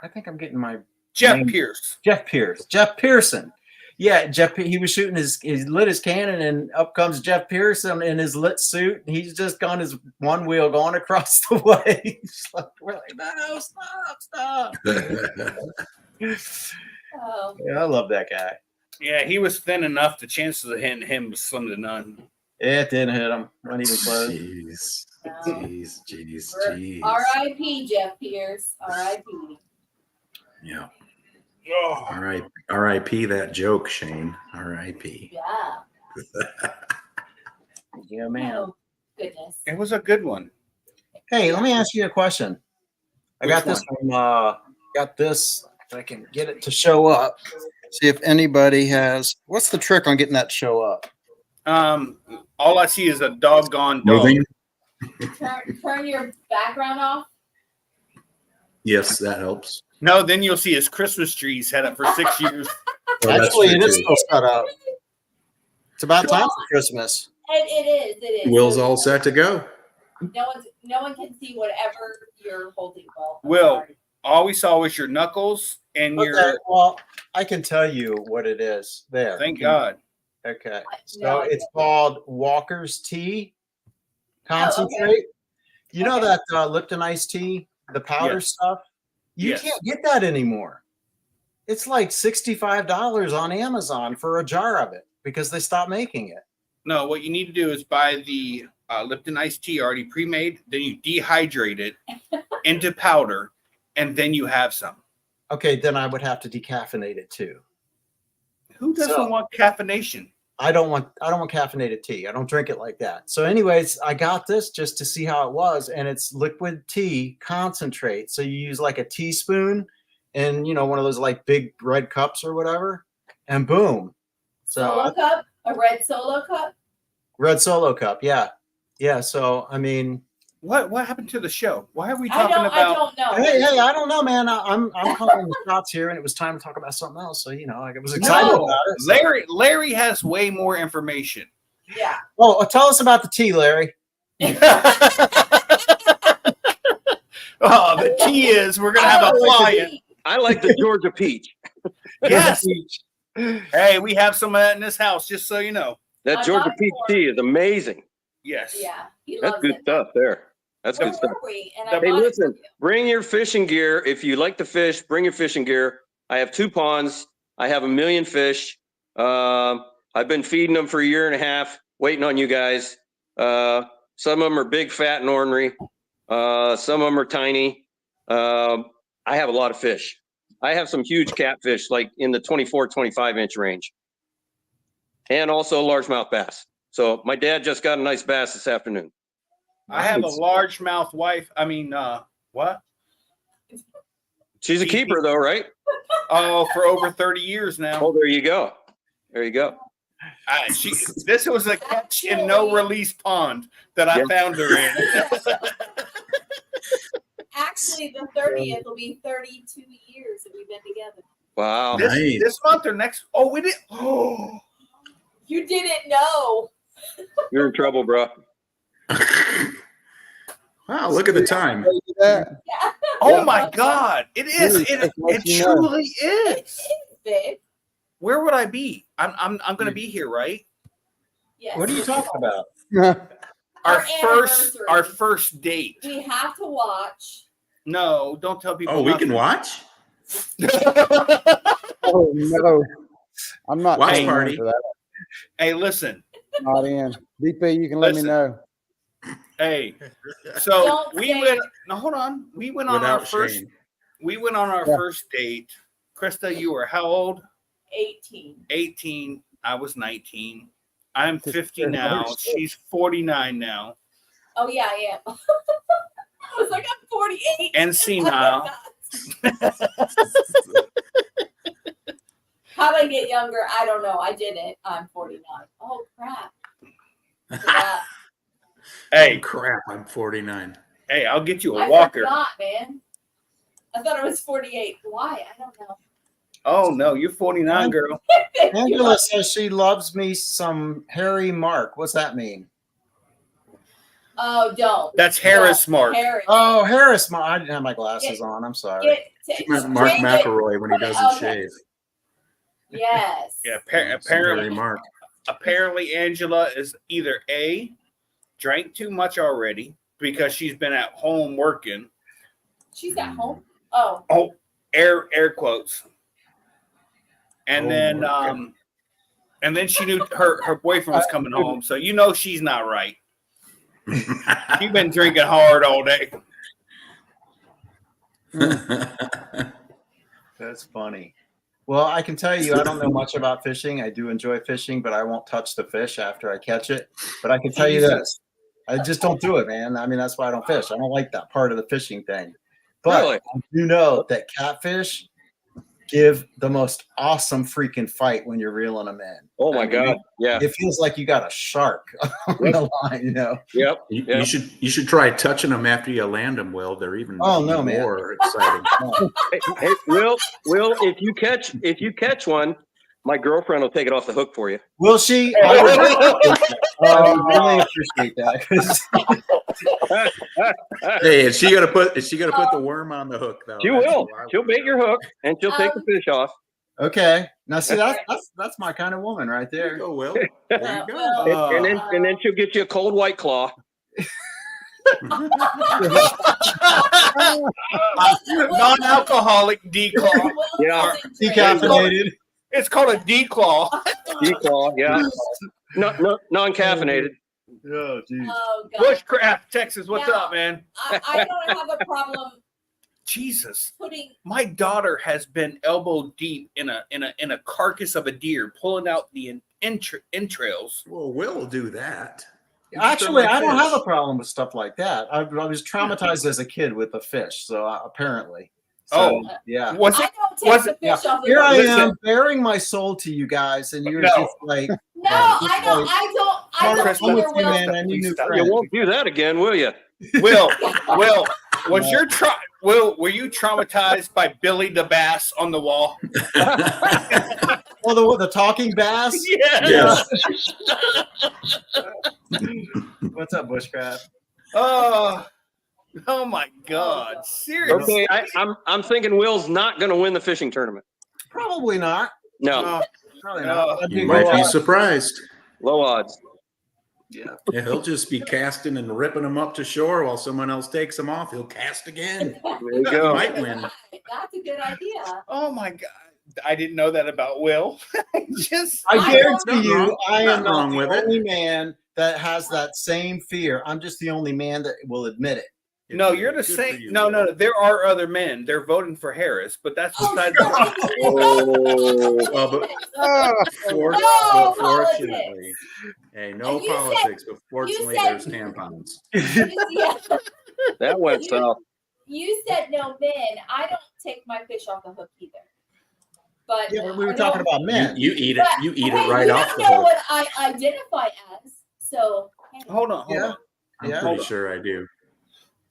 I think I'm getting my Jeff name. Pierce. Jeff Pierce. Jeff Pearson. Yeah, he was shooting he lit his cannon and up comes Jeff Pearson in his lit suit. And he's just on his one wheel going across the way. We're like, no, stop. Oh, Yeah, I love that guy. Yeah, he was thin enough. The chances of hitting him was slim to none. It didn't hit him. Wasn't even close. Jeez. no. Jeez. R.I.P. Jeff Pierce. R.I.P. Yeah. Oh. All right. R.I.P. that joke, Shane. R.I.P. Yeah. Yeah, man. Oh, goodness. It was a good one. Hey, let me ask you a question. I Which got this from got this. If I can get it to show up. See if anybody has. What's the trick on getting that to show up? All I see is a doggone dog. Moving? Turn your background off. Yes, that helps. No, then you'll see his Christmas trees had it for 6 years. Oh, that's Actually, true, it is too. still set up. It's about time for Christmas. It is. Will's all set to go. No one can see whatever you're holding. I'm Will, sorry. all we saw was your knuckles and Okay, your. well, I can tell you what it is. There. Thank God. Okay. So No, it's called Walker's Tea Oh, okay. Concentrate. You know Okay. that Lipton iced tea, the powder Yes. stuff? You Yes. can't get that anymore. It's like $65 on Amazon for a jar of it because they stopped making it. No, what you need to do is buy the Lipton iced tea already pre-made. Then you dehydrate it into powder, and then you have some. Okay, then I would have to decaffeinate it too. Who doesn't So- want caffeination? I don't want caffeinated tea. I don't drink it like that. So anyways, I got this just to see how it was, and it's liquid tea concentrate. So you use like a teaspoon and one of those like big red cups or whatever, and boom. Solo So cup, a red solo cup. red solo cup, yeah. So I mean, What happened to the show? Why are we I talking don't about? know. hey, I don't know, man. I'm calling the shots here, and it was time to talk about something else. So I was excited No, about it. So- Larry has way more information. Yeah. Oh, tell us about the tea, Larry. Oh, the key is we're gonna have a fly-in. I like the Georgia peach. Yes. Hey, we have some of that in this house, just so you know. That I'm Georgia not peach for- tea is amazing. Yes. Yeah, he That's loves good it. stuff there. That's Where good stuff. were we? And I Hey, bought it listen, for you. bring your fishing gear. If you like to fish, bring your fishing gear. I have 2 ponds. I have 1 million fish. I've been feeding them for a year and a half, waiting on you guys. Some of them are big, fat, and ornery. Some of them are tiny. I have a lot of fish. I have some huge catfish, like in the 24, 25-inch range. And also largemouth bass. So my dad just got a nice bass this afternoon. I have a largemouth wife. I mean, what? She's a keeper though, right? Oh, for over 30 years now. Oh, there you go. There you go. This was a catch and no release pond that I found her in. Actually, the 30th will be 32 years that we've been together. Wow. This month or next? Oh, we did. Oh, You didn't know. You're in trouble, bro. Wow, look at the time. That. oh my God! It is. Really, It let you know. truly is. Babe. Where would I be? I'm going to be here, right? Yes. What are you talking about? Our anniversary. first date. We have to watch. No, don't tell people. Oh, we nothing. can watch? Oh no, I'm not Watch paying in party. for that. Hey, listen. Not in. DP, you can let me Listen. know. Hey, so Don't we say went. No, hold on. We went on our Without first. Shane. We went on our Yeah. first date. Krista, you were how old? 18. 18. I was 19. I'm 50 now. She's 49 now. Oh, yeah, I am. I was like, I'm 48. And senile. How did I get younger? I don't know. I didn't. I'm 49. Oh, crap. Forgot. Hey, Oh, crap, I'm 49. hey, I'll get you a I walker. forgot, man. I thought it was 48. Why? I don't know. Oh no, you're 49, girl. Angela says she loves me some Harry Mark. What's that mean? Oh, don't. That's Harris Don't. Mark. Harris. Oh, Harris Mark. I didn't have my glasses on. I'm sorry. She meant Mark change it. McElroy when he doesn't Okay. shave. Yes. Yeah, Some apparently, Harry Mark. apparently Angela is either A, drank too much already because she's been at home working. She's at home. Oh. Oh, air quotes. And Home then working. and then she knew her boyfriend was coming home, so you know she's not right. She's been drinking hard all day. That's funny. Well, I can tell you, I don't know much about fishing. I do enjoy fishing, but I won't touch the fish after I catch it. But I can tell you this. I just don't do it, man. I mean, that's why I don't fish. I don't like that part of the fishing thing. But Really? I do know that catfish give the most awesome freaking fight when you're reeling them in. Oh my I mean, God. Yeah. It feels like you got a shark on the line, you know. Yep. You, Yep. you should try touching them after you land them, Will. They're even Oh, no, man. more exciting. Hey, Will, if you catch one, my girlfriend will take it off the hook for you. Will she? I would really appreciate that. 'Cause Hey, is she gonna put the worm on the hook though? She That's will. what I She'll would bait do. your hook and she'll take the fish off. Okay. Now see that's my kind of woman right There you there. go, Will. There you go. Well, And then she'll get you a cold White Claw. Non-alcoholic declaw. Yeah. Decaffeinated. It's called a declaw. Claw, yeah. No, non-caffeinated. Oh, geez. Oh, God. Bushcraft, Texas. What's Yeah. up, man? I don't have a problem Jesus. putting. My daughter has been elbow deep in a carcass of a deer, pulling out the entrails. Well, Will do that. He just Actually, doesn't I don't like have a fish. problem with stuff like that. I was traumatized as a kid with the fish, so apparently. So, yeah. Was I it? don't take was the it- fish off the Here I hook. am bearing my soul to you guys, and you're No. just like, No, I don't. I don't Chris, either, with you, Will. man. I need new Please stop. You friends. won't do that again, will you? Will, was your were you traumatized by Billy the Bass on the wall? Well, the talking bass. Yeah. Yes. What's up, Bushcraft? Oh, Oh my God! Seriously? Okay, I'm thinking Will's not going to win the fishing tournament. Probably not. No, Probably not. You might be surprised. low odds. Yeah. Yeah, he'll just be casting and ripping them up to shore while someone else takes them off. He'll cast again. There you He go. might win. That's a good idea. Oh my God! I didn't know that about Will. I Nothing guarantee you, wrong- I am nothing not wrong the with it. only man that has that same fear. I'm just the only man that will admit it. No, you're the Good for same. you, No, Will. no, there are other men. They're voting for Harris, but that's Oh, besides. Oh, Well, but No fortunately, hey, no You said- politics, but fortunately, said- there's tampons. Yeah. that went south. You said no men. I don't take my fish off the hook either. But Yeah, but we were I talking don't- about men. You eat it. You eat Hey, it right you off don't the know hook. what I identify as. So hey. Hold on, hold Yeah. on, I'm Yeah. pretty sure I do.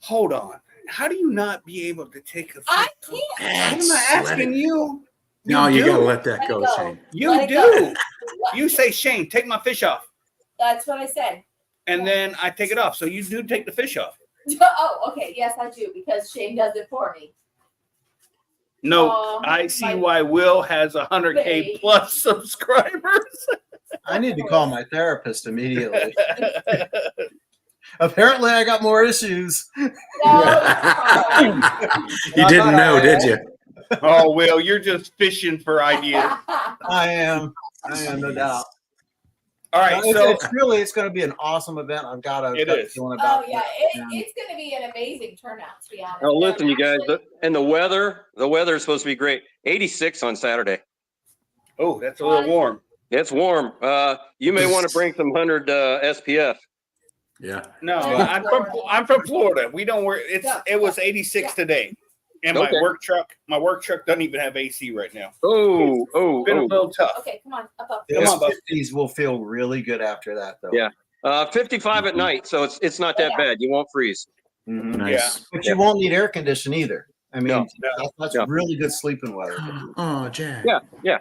hold on. How do you not be able to take a? I fish? can't. I'm not asking you. No, you do. gotta let that Let go, it go. Shane. You Let it do. What? You say, Shane, take my fish off, That's what I said. and then I take it off. So you do take the fish off. Oh, okay. Yes, I do because Shane does it for me. No, Aw, I see my why Will has 100K baby. plus subscribers. I need to call my therapist immediately. Apparently, I got more issues. No, You didn't know, did you? Oh, Will, you're just fishing for ideas. I am, no doubt. All right, No, so it's going to be an awesome event. I've got a It gut is. feeling Oh about yeah, it. it's going to be an amazing turnout. To be honest. Now listen, you guys, Actually, and the weather is supposed to be great. 86 on Saturday. oh, that's a little warm. It's warm. You may want to bring some 100 SPF. Yeah. No, I'm from Florida. We don't wear it was 86 Yeah. today. And Okay. my work truck doesn't even have AC right now. Oh, Been a little tough. Okay, come on, up. The Come on, bud. 50s will feel really good after that, though. Yeah. 55 at night, so it's not that bad. You won't freeze. Mhm. Nice. But you won't need air conditioning either. I mean, No. that's No. really good sleeping weather. Oh, Jack. Yeah.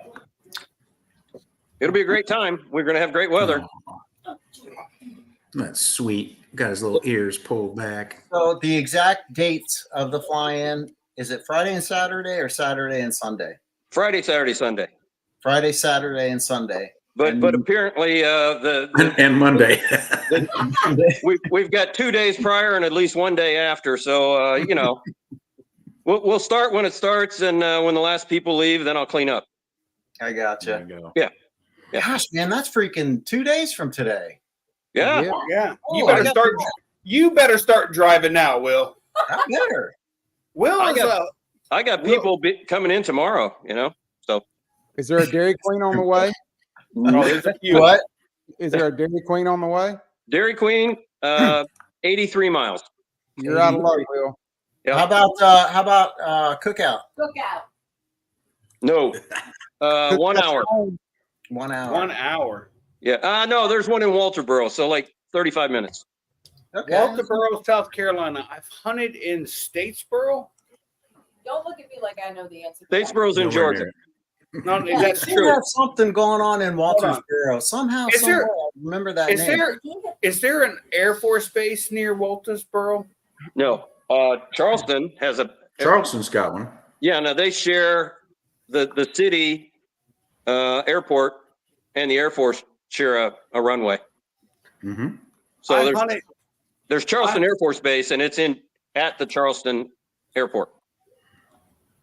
It'll be a great time. We're going to have great weather. That's sweet. Got his little ears pulled back. So the exact dates of the fly-in, is it Friday and Saturday or Saturday and Sunday? Friday, Saturday, Sunday. Friday, Saturday, and Sunday. But apparently And Monday. we've got 2 days prior and at least 1 day after. So we'll start when it starts, and when the last people leave, then I'll clean up. I gotcha. There you go. Yeah. Gosh, man, that's freaking 2 days from today. Yeah. Yeah. Oh, I got You better start driving now, Will. I better. Will I is got- I got people coming in tomorrow. So Is there a Dairy Queen on the way? there's a few. What? Is there a Dairy Queen on the way? Dairy Queen, 83 miles. You're out of luck, Will. Yeah. How about cookout? Cookout. No, 1 hour. 1 hour. 1 hour. Yeah. No, there's one in Walterboro, so like 35 minutes. Okay. Walterboro, South Carolina. I've hunted in Statesboro. Don't look at me like I know the answer. to that. Statesboro's in Nowhere Georgia. near it. No, that's They true. have something going on in Hold on. Walterboro. Somehow, Is there- somewhere, I remember that Is name. there an Air Force base near Walterboro? No, Charleston has a. Charleston's got one. Yeah, no, they share the city airport and the Air Force share a runway. Mm-hmm. So I hunted. there's Charleston Air Force Base, and it's at the Charleston Airport.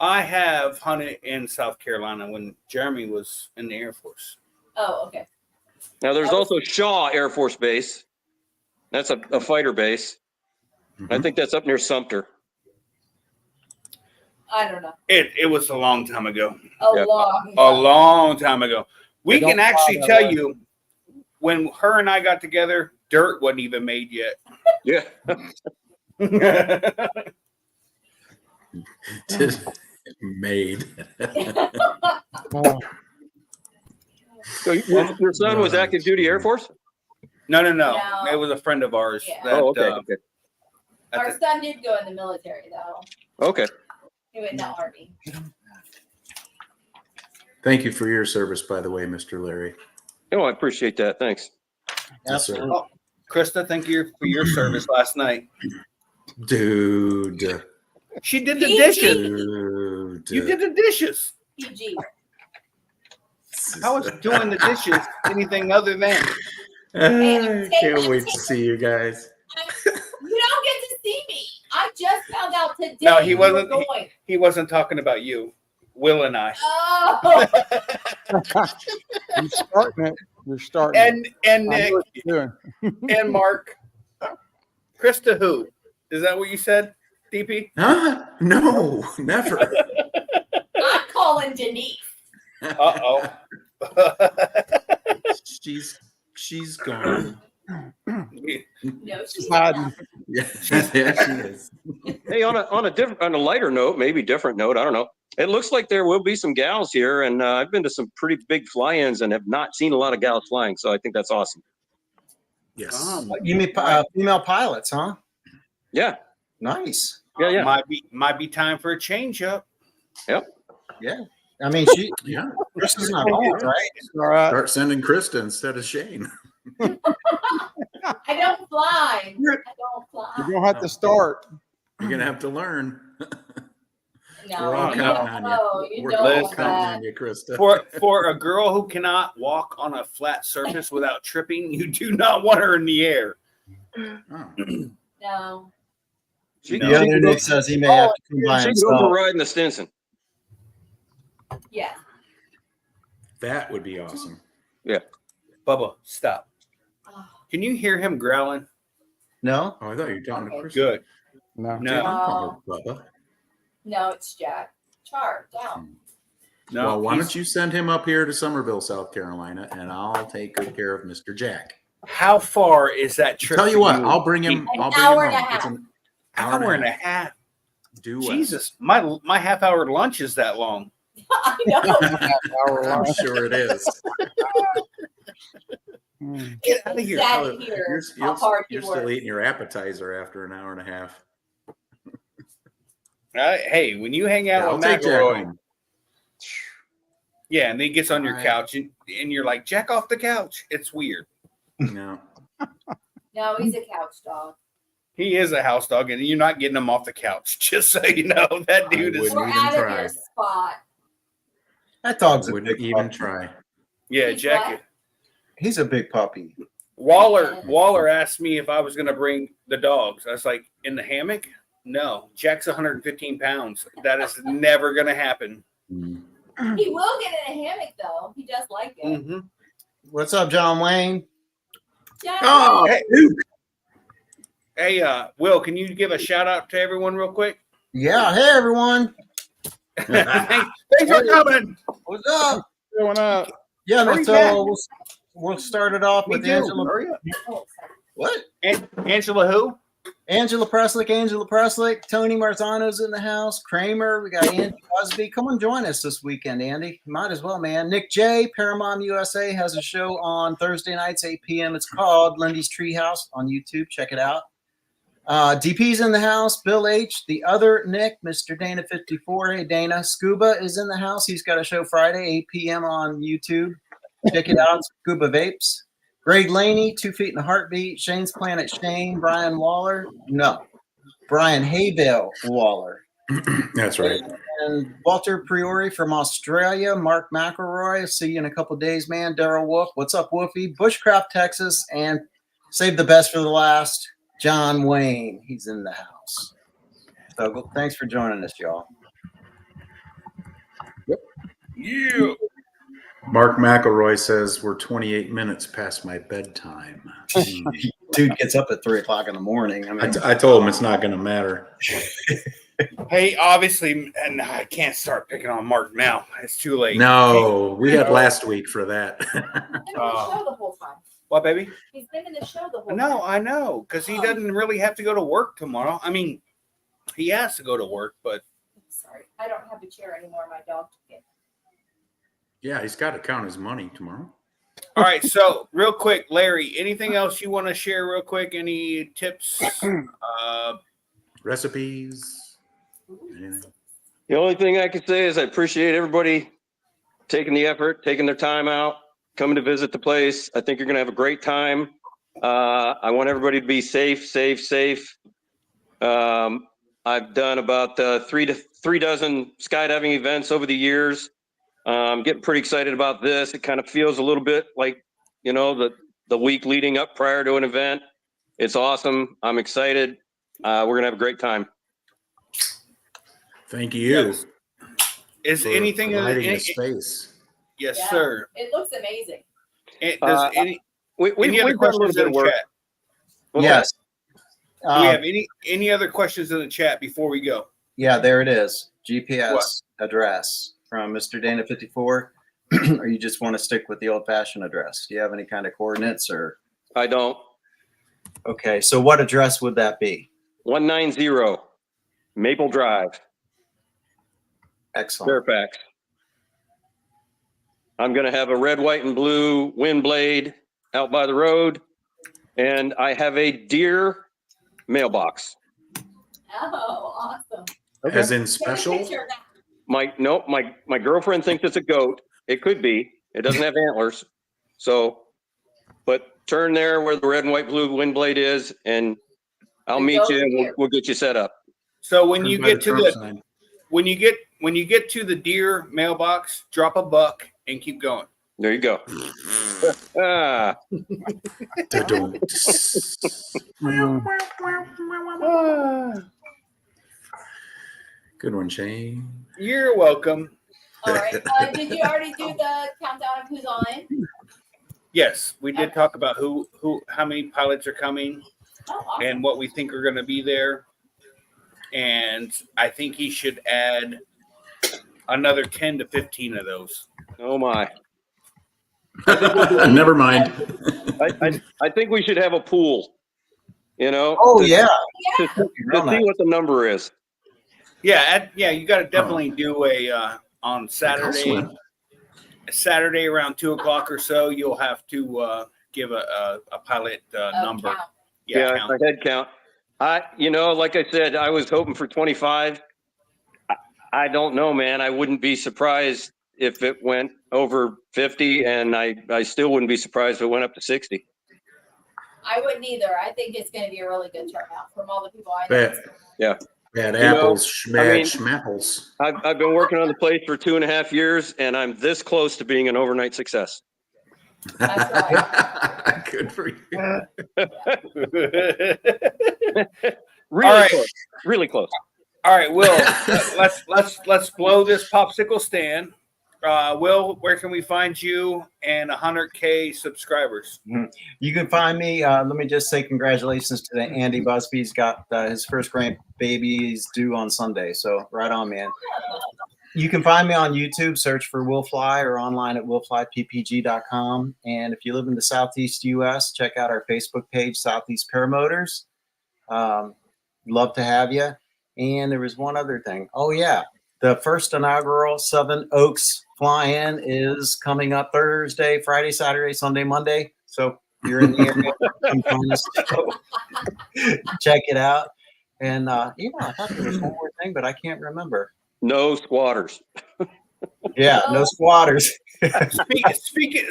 I have hunted in South Carolina when Jeremy was in the Air Force. Oh, okay. Now there's also Shaw Air Force Base. That's a fighter base. I think that's up near Sumter. I don't know. It was a long time ago. Yeah. A long time ago. We They can don't actually follow tell that. you when her and I got together, dirt wasn't even made yet. Yeah. Made. Oh, So your son was active duty Air Force? No. No. It was a friend of ours. Yeah. That, Oh, okay. at Our the- son did go in the military though. Okay. He went in the army. Thank you for your service, by the way, Mr. Larry. Oh, I appreciate that. Thanks. Yes, sir. Absolutely. Krista, thank you for your service last night. Dude. She did the PG. dishes. Dude. You did the dishes. PG. How is doing the dishes anything other than? I can't wait to see you guys. You don't get to see me. I just found out today. No, he you were wasn't. Going. He wasn't talking about you. Will and I. Oh. You're starting it. You're starting it. And I Nick know what you're doing. and Mark. Krista who? Is that what you said, DP? Huh? No, never. I'm calling Denise. Uh-oh. She's gone. No, she's Hiding. Yeah, yeah, she is. Hey, on a lighter note, maybe different note, I don't know. It looks like there will be some gals here, and I've been to some pretty big fly-ins and have not seen a lot of gals flying, so I think that's awesome. Yes. You mean female pilots, huh? Yeah, Nice. yeah. Might be time for a change up. Yep. Yeah. I mean, Yeah. Chris is not old, right? All right. Start sending Krista instead of Shane. I don't fly. I don't fly. You're gonna have to start. You're gonna have to learn. No, We're all you counting don't on know. you. You We're don't all know counting that. on you, Krista. For a girl who cannot walk on a flat surface without tripping, you do not want her in the air. Oh. No. She, The other Nick says he may have to come by she could himself. override in the Stinson. Yeah. That would be awesome. Bubba, stop. Oh, Can you hear him growling? No? Oh, I thought you were talking to Okay. Krista. Good. No. No. Call her Bubba. no, it's Jack. Char, down. No. Well, why he's- don't you send him up here to Somerville, South Carolina, and I'll take good care of Mr. Jack. How far is that trip? Tell you for what, I'll bring him. An I'll bring hour him and a home. It's half. an hour and a half. Due west. Jesus, my half-hour lunch is that long. I know. I'm sure it is. Hmm. Get out of here. That Oh, here, how hard he you're still works. eating your appetizer after an hour and a half. Hey, when you hang out Yeah, I'll with take Jack McElroy, home. yeah, and then he gets on your Alright. couch and you're like, Jack off the couch. It's weird. No. No, he's a couch dog. He is a house dog, and you're not getting him off the couch. Just so you know, that dude I is. wouldn't We're even out of try. your spot. That dog's a Wouldn't big even puppy. try. Yeah, He's Jack. what? He's a big puppy. Waller asked me if I was going to bring the dogs. I was like, in the hammock? No. Jack's 115 pounds. That is never going to happen. Mm. He will get in a hammock though. He does like it. Mm-hmm. What's up, John Wayne? Jack, Oh, Hey, hey, Will, can you give a shout out to everyone real quick? Yeah. Hey, everyone. Thanks for coming. What's up? Going up. Yeah, Hurry so back. we'll start it off Me with too. Angela. Hurry up. oh, sorry. What? Angela who? Angela Preslick, Tony Marzano's in the house, Kramer, we got Andy Busby. Come on, join us this weekend, Andy. Might as well, man. Nick J, Paramount USA, has a show on Thursday nights, 8 p.m. It's called Lindy's Treehouse on YouTube. Check it out. DP's in the house, Bill H, the other Nick, Mr. Dana 54. Hey, Dana. Scuba is in the house. He's got a show Friday, 8 p.m. on YouTube. Check it out. Scuba Vapes. Greg Laney, 2 Feet in a Heartbeat, Shane's Planet Shane, Brian Waller. No, Brian Haybale Waller. That's right. And Walter Priori from Australia, Mark McElroy. See you in a couple days, man. Daryl Wolf. What's up, Wolfie? Bushcraft, Texas. And save the best for the last, John Wayne. He's in the house. So thanks for joining us, y'all. Yeah. Mark McElroy says we're 28 minutes past my bedtime. Dude gets up at 3 o'clock in the morning. I mean, I told him it's not going to matter. Hey, obviously, and I can't start picking on Mark now. It's too late. No, we had last week for that. He's been in the show the whole time. What, baby? He's been in the show the whole No, time. I know, because he doesn't really have to go to work tomorrow. I mean, he has to go to work, but Sorry, I don't have a chair anymore. My dog took it. Yeah, he's got to count his money tomorrow. all right. So, real quick, Larry, anything else you want to share, real quick? Any tips? Recipes. Anything? The only thing I can say is I appreciate everybody taking the effort, taking their time out, coming to visit the place. I think you're going to have a great time. I want everybody to be safe. I've done about 3 dozen skydiving events over the years. Getting pretty excited about this. It kind of feels a little bit like, the week leading up prior to an event. It's awesome. I'm excited. We're going to have a great time. Thank you. Yes. Is for anything in providing the a space? Yes, Yeah. sir. It looks amazing. Does any We've other done a little questions bit in of the work. chat? Yes. Do we have any other questions in the chat before we go? Yeah, there it is. GPS What? address from Mr. Dana 54. Or you just want to stick with the old fashioned address? Do you have any kind of coordinates or? I don't. Okay, so what address would that be? 190 Maple Drive, Excellent. Fairfax. I'm going to have a red, white, and blue wind blade out by the road, and I have a deer mailbox. Oh, awesome. As in Take a special? picture of that. My girlfriend thinks it's a goat. It could be. It doesn't have antlers. So, but turn there where the red and white blue wind blade is, and I'll The meet goat you, and deer. we'll get you set up. So when you By get to Trump the sign. when you get to the deer mailbox, drop a buck and keep going. There you go. Ah, Da-dum. Good one, Shane. You're welcome. All right. Did you already do the countdown of who's on? Yes, we did talk about how many pilots are coming Oh, awesome. and what we think are going to be there. And I think he should add another 10 to 15 of those. oh my. Never mind. I think we should have a pool, Oh, to, yeah. to see what the number is. Yeah, you got to definitely do a on Saturday. Saturday around 2:00 or so, you'll have to give a pilot number. Count. Yeah, Count. a head count. Like I said, I was hoping for 25. I don't know, man. I wouldn't be surprised if it went over 50, and I still wouldn't be surprised if it went up to 60. I wouldn't either. I think it's going to be a really good turnout from all the people I know. Bad, Yeah. bad You know, apples, schmad, I mean- schmapples. I've been working on the place for 2.5 years, and I'm this close to being an overnight success. That's right. Good for you. Really All right. close. Really close. All right, Will, let's blow this popsicle stand. Will, where can we find you and 100K subscribers? You can find me. Let me just say congratulations to Andy Busby. He's got his first grandbaby is due on Sunday. So right on, man. You can find me on YouTube. Search for Will Fly or online at willflyppg.com. And if you live in the Southeast U.S., check out our Facebook page, Southeast Paramotors. Love to have you. And there was one other thing. Oh, yeah. The first inaugural Southern Oaks fly-in is coming up Thursday, Friday, Saturday, Sunday, Monday. So if you're in the area, come join us. Check it out. And, I thought there was one more thing, but I can't remember. No squatters. Yeah, no squatters.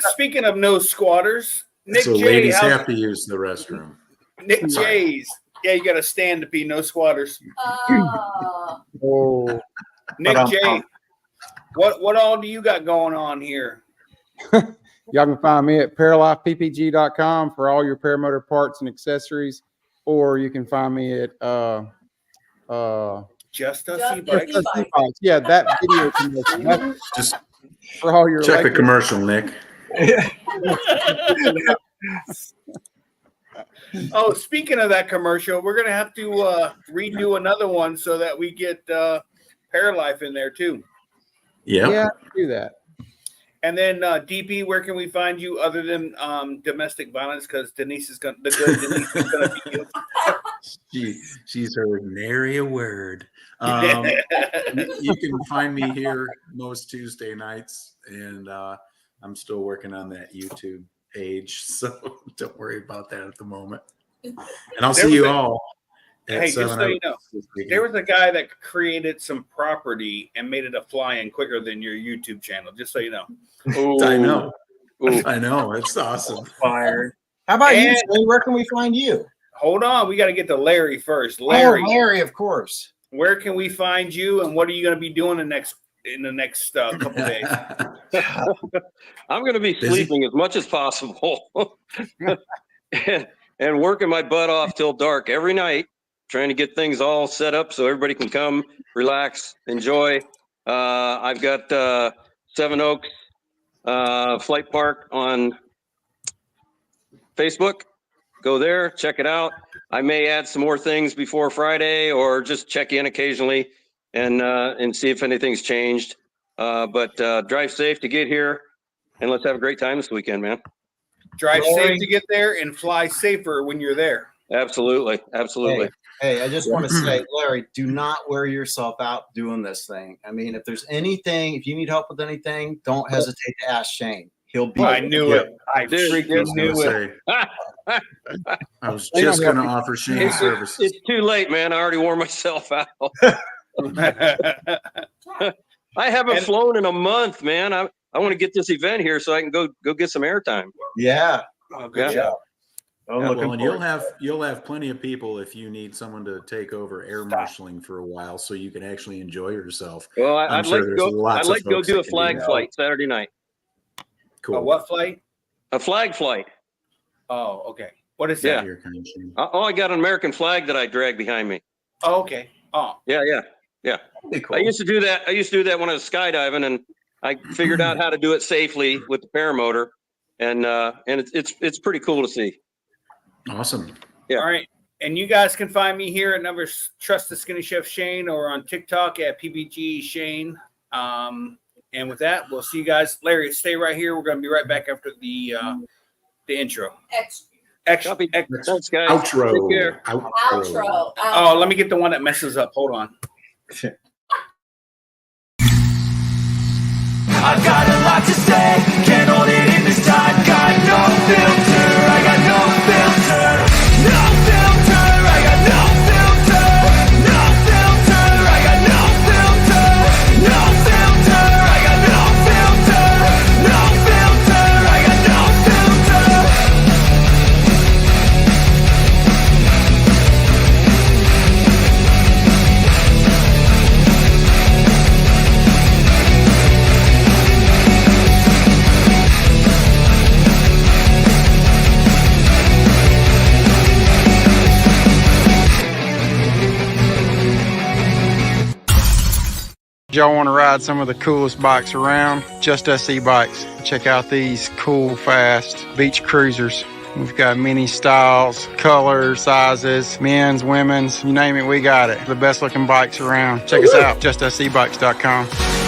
Speaking of no squatters, Nick So J. ladies how's- have to use the restroom. Nick Sorry. J's. Yeah, you got to stand to be no squatters. Oh, Nick But, J. What all do you got going on here? y'all can find me at paralifeppg.com for all your paramotor parts and accessories, or you can find me at Just us Just e-bikes? us e-bikes. yeah, that video commercial. That's Just for all your check the electric- commercial, Nick. Oh, speaking of that commercial, we're gonna have to redo another one so that we get Paralife in there too. Yep. Yeah, do that. And then DP, where can we find you other than domestic violence? Because Denise is gonna Denise is gonna be you. She's heard nary a word. You can find me here most Tuesday nights, and I'm still working on that YouTube page, so don't worry about that at the moment. And I'll There see you was a- all at Hey, just 7 so you know, this weekend. there was a guy that created some property and made it a fly-in quicker than your YouTube channel. Just so you know. I know. Ooh. I know. It's awesome. Fire. How about you, And- Shane? Where can we find you? hold on. We got to get to Larry first. Larry, Oh, Larry, of course. where can we find you, and what are you going to be doing in the next couple days? I'm going to be Busy? sleeping as much as possible and working my butt off till dark every night, trying to get things all set up so everybody can come, relax, enjoy. I've got Seven Oaks Flight Park on Facebook. Go there, check it out. I may add some more things before Friday, or just check in occasionally and see if anything's changed. But drive safe to get here, and let's have a great time this weekend, man. Drive Larry. safe to get there and fly safer when you're there. Absolutely, absolutely. Hey, I just want to say, Larry, do not wear yourself out doing this thing. I mean, if there's anything, if you need help with anything, don't hesitate to ask Shane. He'll be. I knew it. I Dude, freaking knew it. I was just going to offer Shane services. It's too late, man. I already wore myself out. I haven't And- flown in a month, man. I want to get this event here so I can go get some airtime. Yeah. Oh, good Yeah. job. I'm Yeah, looking well, and forward. you'll have plenty of people if you need someone to take over air marshaling for a while, so you can actually enjoy yourself. Well, I'm I'd sure like to there's go. lots I'd of like to go folks do a that can do flag that. flight Saturday night. Cool. A what flight? A flag flight. Oh, okay. What is Yeah. that? Your kind of Shane. Oh, I got an American flag that I drag behind me. Oh, okay. Oh, Yeah. That'd be cool. I used to do that. I used to do that when I was skydiving, and I figured out how to do it safely with the paramotor, and it's pretty cool to see. Awesome. Yeah. all right. And you guys can find me here at Never Trust the Skinny Chef Shane, or on TikTok at PPG Shane. And with that, we'll see you guys. Larry, stay right here. We're going to be right back after the intro. Copy. Ex- Thanks, guys. Outro. Take care. Outro. Oh, let me get the one that messes up. Hold on. I've got a lot to say, can't hold it in this time. Got no filter, I got no filter. No filter, I got no filter. No filter, I got no filter. No filter, I got no filter. No filter, I got no filter. Y'all want to ride some of the coolest bikes around? Just Us e-bikes. Check out these cool, fast beach cruisers. We've got many styles, colors, sizes, men's, women's, you name it, we got it. The best looking bikes around. Check us out, justusebikes.com.